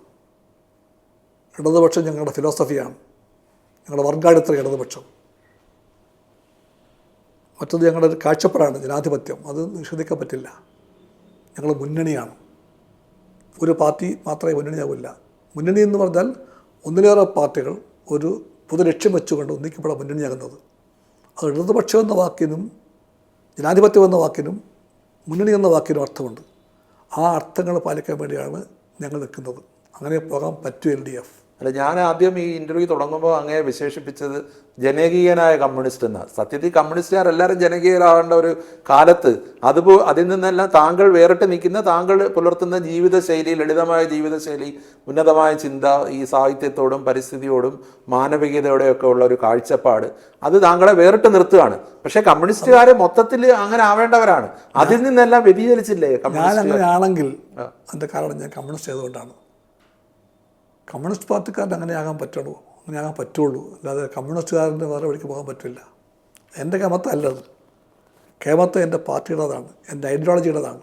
ഇടതുപക്ഷം ഞങ്ങളുടെ ഫിലോസഫിയാണ്, ഞങ്ങളുടെ വർഗാടിത്തറ ഇടതുപക്ഷം. മറ്റത് ഞങ്ങളുടെ ഒരു കാഴ്ചപ്പാടാണ് ജനാധിപത്യം, അത് നിഷേധിക്കാൻ പറ്റില്ല. ഞങ്ങൾ മുന്നണിയാണ്. ഒരു പാർട്ടി മാത്രമേ മുന്നണിയാവില്ല. മുന്നണി എന്ന് പറഞ്ഞാൽ ഒന്നിലേറെ പാർട്ടികൾ ഒരു പൊതു ലക്ഷ്യം വെച്ചുകൊണ്ട് ഒന്നിക്കപ്പെടാൻ മുന്നണിയാകുന്നത്. അത് ഇടതുപക്ഷം എന്ന വാക്കിനും ജനാധിപത്യം എന്ന വാക്കിനും മുന്നണി എന്ന വാക്കിനും അർത്ഥമുണ്ട്. ആ അർത്ഥങ്ങൾ പാലിക്കാൻ വേണ്ടിയാണ് ഞങ്ങൾ നിൽക്കുന്നത്. അങ്ങനെ പോകാൻ പറ്റും LDF. അല്ല, ഞാൻ ആദ്യം ഈ ഇന്റർവ്യൂ തുടങ്ങുമ്പോൾ അങ്ങേ വിശേഷിപ്പിച്ചത് ജനകീയനായ കമ്മ്യൂണിസ്റ്റ് എന്നാണ്. സത്യത്തിൽ കമ്മ്യൂണിസ്റ്റുകാരെല്ലാവരും ജനകീയരാകേണ്ട ഒരു കാലത്ത് അതിൽ നിന്നെല്ലാം താങ്കൾ വേറിട്ട് നിൽക്കുന്ന, താങ്കൾ പുലർത്തുന്ന ജീവിതശൈലി, ലളിതമായ ജീവിതശൈലി, ഉന്നതമായ ചിന്ത, ഈ സാഹിത്യത്തോടും പരിസ്ഥിതിയോടും മാനവികതയോടെയൊക്കെ ഉള്ള ഒരു കാഴ്ചപ്പാട്, അത് താങ്കളെ വേറിട്ട് നിർത്തുകയാണ്. പക്ഷേ കമ്മ്യൂണിസ്റ്റുകാരെ മൊത്തത്തിൽ അങ്ങനെ ആവേണ്ടവരാണ്. അതിൽ നിന്നെല്ലാം വ്യതിചലിച്ചില്ലേ ഞാൻ അങ്ങനെ ആണെങ്കിൽ അതിൻ്റെ കാരണം ഞാൻ കമ്മ്യൂണിസ്റ്റ് ആയതുകൊണ്ടാണ്. കമ്മ്യൂണിസ്റ്റ് പാർട്ടിക്കാരന് അങ്ങനെ ആകാൻ പറ്റുള്ളൂ. അല്ലാതെ കമ്മ്യൂണിസ്റ്റുകാരൻ്റെ വേറെ വഴിക്ക് പോകാൻ പറ്റില്ല. എൻ്റെ കേമത്ത അല്ലത്. കേമത്ത എൻ്റെ പാർട്ടിയുടേതാണ്, എൻ്റെ ഐഡിയോളജിയുടേതാണ്.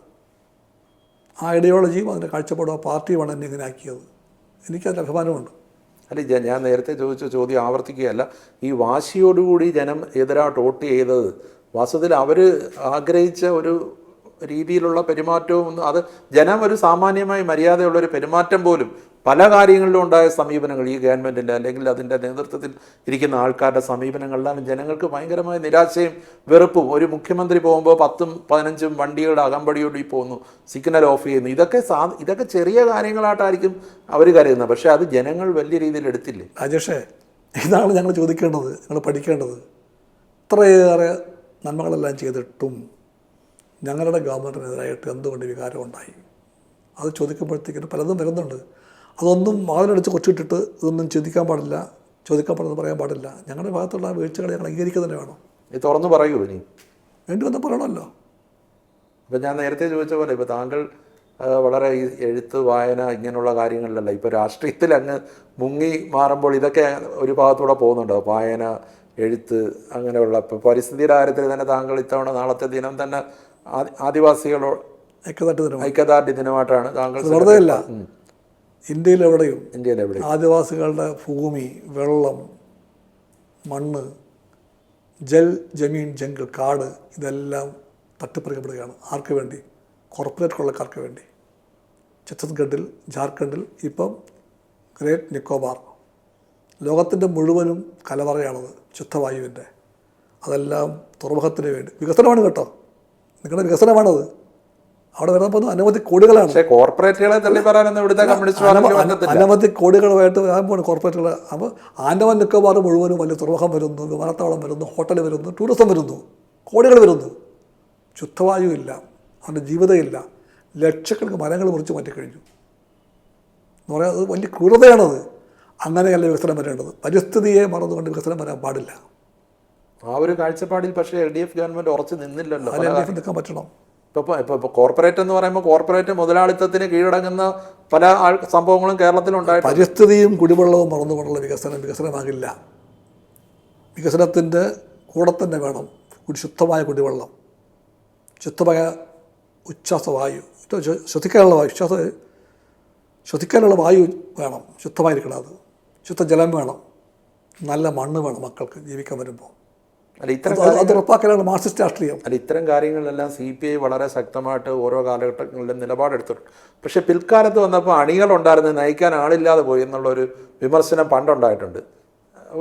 ആ ഐഡിയോളജിയും അതിൻ്റെ കാഴ്ചപ്പാടും ആ പാർട്ടിയുമാണ് എന്നെ ഇങ്ങനെ ആക്കിയത്. എനിക്കതിൽ അഭിമാനമുണ്ട്. അല്ല, ഞാൻ നേരത്തെ ചോദിച്ച ചോദ്യം ആവർത്തിക്കുകയല്ല. ഈ വാശിയോടുകൂടി ജനം എതിരായിട്ട് വോട്ട് ചെയ്തത് വാസ്തവത്തിൽ അവർ ആഗ്രഹിച്ച ഒരു രീതിയിലുള്ള പെരുമാറ്റവും അത് ജനം ഒരു സാമാന്യമായി മര്യാദയുള്ളൊരു പെരുമാറ്റം പോലും പല കാര്യങ്ങളിലും ഉണ്ടായ സമീപനങ്ങൾ, ഈ ഗവൺമെൻറ്റിൻ്റെ അല്ലെങ്കിൽ അതിൻ്റെ നേതൃത്വത്തിൽ ഇരിക്കുന്ന ആൾക്കാരുടെ സമീപനങ്ങളിലാണ് ജനങ്ങൾക്ക് ഭയങ്കരമായ നിരാശയും വെറുപ്പും. ഒരു മുഖ്യമന്ത്രി പോകുമ്പോൾ 10ഉം 15ഉം വണ്ടികളുടെ അകമ്പടിയോടി പോകുന്നു, സിഗ്നൽ ഓഫ് ചെയ്യുന്നു. ഇതൊക്കെ ചെറിയ കാര്യങ്ങളായിട്ടായിരിക്കും അവർ കരുതുന്നത്. പക്ഷേ അത് ജനങ്ങൾ വലിയ രീതിയിൽ എടുത്തില്ലേ? രാജേഷേ, ഇതാണ് ഞങ്ങൾ ചോദിക്കേണ്ടത്, ഞങ്ങൾ പഠിക്കേണ്ടത്. ഇത്രയേറെ നന്മകളെല്ലാം ചെയ്തിട്ടും ഞങ്ങളുടെ ഗവൺമെൻറ്റിനെതിരായിട്ട് എന്തുകൊണ്ട് വികാരം ഉണ്ടായി? അത് ചോദിക്കുമ്പോഴത്തേക്കിന് പലതും വരുന്നുണ്ട്. അതൊന്നും വാതിലടിച്ച് കൊച്ചിട്ടിട്ട് ഇതൊന്നും ചോദിക്കാൻ പാടില്ലെന്ന് പറയാൻ പാടില്ല. ഞങ്ങളുടെ ഭാഗത്തുള്ള വീഴ്ചകളെ ഞങ്ങൾ അംഗീകരിക്കുക തന്നെ വേണം. ഇത് തുറന്നു പറയൂ. ഇനി വേണ്ടി വന്നാൽ പറയണമല്ലോ. ഇപ്പം ഞാൻ നേരത്തെ ചോദിച്ച പോലെ ഇപ്പോൾ താങ്കൾ വളരെ ഈ എഴുത്ത്, വായന, ഇങ്ങനെയുള്ള കാര്യങ്ങളിലല്ല, ഇപ്പോൾ രാഷ്ട്രീയത്തിൽ അങ്ങ് മുങ്ങി മാറുമ്പോൾ ഇതൊക്കെ ഒരു ഭാഗത്തൂടെ പോകുന്നുണ്ടോ? വായന, എഴുത്ത്, അങ്ങനെയുള്ള ഇപ്പോൾ പരിസ്ഥിതിയുടെ കാര്യത്തിൽ തന്നെ താങ്കൾ ഇത്തവണ നാളത്തെ ദിനം തന്നെ ആദിവാസികളോ ഐക്യദാർഢ്യ ദിനമായിട്ടാണ് താങ്കൾ. വെറുതെ അല്ല, ഇന്ത്യയിലെവിടെയും ആദിവാസികളുടെ ഭൂമി, വെള്ളം, മണ്ണ്, ജൽ, ജമീൻ, ജംഗിൾ, കാട്, ഇതെല്ലാം തട്ടിപ്പറിക്കപ്പെടുകയാണ്. ആർക്ക് വേണ്ടി? കോർപ്പറേറ്റ് കൊള്ളക്കാർക്ക് വേണ്ടി. ഛത്തീസ്ഗഡിൽ, ജാർഖണ്ഡിൽ, ഇപ്പം ഗ്രേറ്റ് നിക്കോബാർ, ലോകത്തിൻ്റെ മുഴുവനും കലവറയാണത് ശുദ്ധവായുവിൻ്റെ. അതെല്ലാം തുറമുഖത്തിന് വേണ്ടി വികസനമാണ് കേട്ടോ, നിങ്ങളുടെ വികസനമാണത്. അവിടെ വരുമ്പോൾ അനവധി കോടികളാണ്. അനവധി കോടികളുമായിട്ട് വരാൻ പോകുന്ന കോർപ്പറേറ്റുകൾ. അപ്പോൾ ആൻഡമാൻ നിക്കോബാർ മുഴുവനും വലിയ തുറമുഖം വരുന്നു, വിമാനത്താവളം വരുന്നു, ഹോട്ടൽ വരുന്നു, ടൂറിസം വരുന്നു, കോടികൾ വരുന്നു. ശുദ്ധവായു ഇല്ല, അതിൻ്റെ ജീവിതമില്ല. ലക്ഷക്കണക്കിന് മരങ്ങൾ മുറിച്ച് മാറ്റിക്കഴിഞ്ഞു എന്ന് പറയാം. അത് വലിയ ക്രൂരതയാണത്. അങ്ങനെയല്ല വികസനം വരേണ്ടത്. പരിസ്ഥിതിയെ മറന്നുകൊണ്ട് വികസനം വരാൻ പാടില്ല. ആ ഒരു കാഴ്ചപ്പാടിൽ പക്ഷേ LDF ഗവൺമെൻറ് ഉറച്ചു നിന്നില്ലല്ലോ. LDF നിൽക്കാൻ പറ്റണം. ഇപ്പോൾ കോർപ്പറേറ്റ് എന്ന് പറയുമ്പോൾ കോർപ്പറേറ്റ് മുതലാളിത്തത്തിന് കീഴടങ്ങുന്ന പല സംഭവങ്ങളും കേരളത്തിലുണ്ടായിട്ട്. പരിസ്ഥിതിയും കുടിവെള്ളവും മറന്നുകൊണ്ടുള്ള വികസനമാകില്ല. വികസനത്തിൻ്റെ കൂടെ തന്നെ വേണം ശുദ്ധമായ കുടിവെള്ളം, ശുദ്ധമായ ഉച്ഛ്വാസവായു, ശ്വസിക്കാനുള്ള വായു വേണം, ശുദ്ധമായിരിക്കണം. അത് ശുദ്ധജലം വേണം, നല്ല മണ്ണ് വേണം മക്കൾക്ക് ജീവിക്കാൻ വരുമ്പോൾ. അല്ല ഇത്തരം അത് ഉറപ്പാക്കലാണ് മാർക്സിസ്റ്റ് രാഷ്ട്രീയം. അല്ല ഇത്തരം കാര്യങ്ങളിലെല്ലാം CPI വളരെ ശക്തമായിട്ട് ഓരോ കാലഘട്ടങ്ങളിലും നിലപാടെടുത്തിട്ടുണ്ട്. പക്ഷേ പിൽക്കാലത്ത് വന്നപ്പോൾ അണികളുണ്ടായിരുന്ന നയിക്കാൻ ആളില്ലാതെ പോയി എന്നുള്ളൊരു വിമർശനം പണ്ടുണ്ടായിട്ടുണ്ട്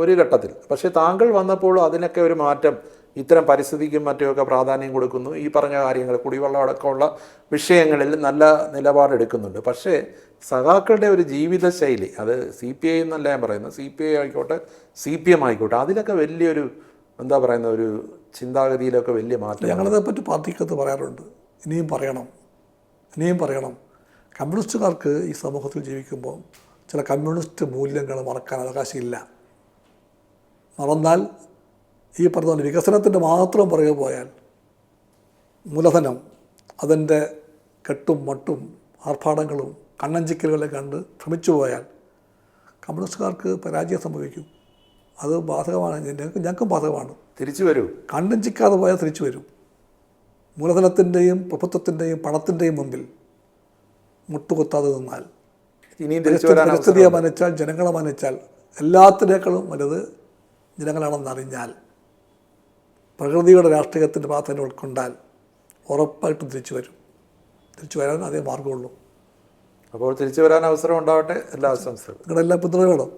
ഒരു ഘട്ടത്തിൽ. പക്ഷേ താങ്കൾ വന്നപ്പോൾ അതിനൊക്കെ ഒരു മാറ്റം, ഇത്തരം പരിസ്ഥിതിക്കും മറ്റുമൊക്കെ പ്രാധാന്യം കൊടുക്കുന്നു, ഈ പറഞ്ഞ കാര്യങ്ങൾ കുടിവെള്ളം അടക്കമുള്ള വിഷയങ്ങളിൽ നല്ല നിലപാടെടുക്കുന്നുണ്ട്. പക്ഷേ സഖാക്കളുടെ ഒരു ജീവിതശൈലി, അത് CPI എന്നല്ല ഞാൻ പറയുന്നത്, CPI ആയിക്കോട്ടെ CPM ആയിക്കോട്ടെ, അതിലൊക്കെ വലിയൊരു എന്താ പറയുന്ന ഒരു ചിന്താഗതിയിലൊക്കെ വലിയ മാറ്റം. ഞങ്ങളതേപ്പറ്റി പാർട്ടിക്കകത്ത് പറയാറുണ്ട്, ഇനിയും പറയണം. കമ്മ്യൂണിസ്റ്റുകാർക്ക് ഈ സമൂഹത്തിൽ ജീവിക്കുമ്പോൾ ചില കമ്മ്യൂണിസ്റ്റ് മൂല്യങ്ങൾ മറക്കാൻ അവകാശമില്ല. മറന്നാൽ ഈ പറഞ്ഞ പോലെ വികസനത്തിൻ്റെ മാത്രം പുറകെ പോയാൽ, മൂലധനം അതിൻ്റെ കെട്ടും മട്ടും ആർഭാടങ്ങളും കണ്ണഞ്ചിക്കലുകളെ കണ്ട് ഭ്രമിച്ചു പോയാൽ കമ്മ്യൂണിസ്റ്റുകാർക്ക് പരാജയം സംഭവിക്കും. അത് ബാധകമാണ്, ഞങ്ങൾക്കും ബാധകമാണ്. തിരിച്ചു വരൂ. കണ്ണഞ്ചിക്കാതെ പോയാൽ തിരിച്ചു വരും. മൂലധനത്തിൻ്റെയും പ്രഭുത്വത്തിൻ്റെയും പണത്തിൻ്റെയും മുമ്പിൽ മുട്ടുകുത്താതെ നിന്നാൽ, ഇനിയും തിരിച്ചു വരാൻ പരിസ്ഥിതിയെ മാനിച്ചാൽ, ജനങ്ങളെ മാനിച്ചാൽ, എല്ലാത്തിനേക്കാളും വലുത് ജനങ്ങളാണെന്നറിഞ്ഞാൽ, പ്രകൃതിയുടെ രാഷ്ട്രീയത്തിൻ്റെ പ്രാധാന്യം ഉൾക്കൊണ്ടാൽ ഉറപ്പായിട്ടും തിരിച്ചു വരും. തിരിച്ചു വരാൻ അതേ മാർഗമുള്ളൂ. അപ്പോൾ തിരിച്ചു വരാൻ അവസരം ഉണ്ടാവട്ടെ. എല്ലാ ആശംസകളും. നിങ്ങളുടെ എല്ലാ പിന്തുണ വേണം.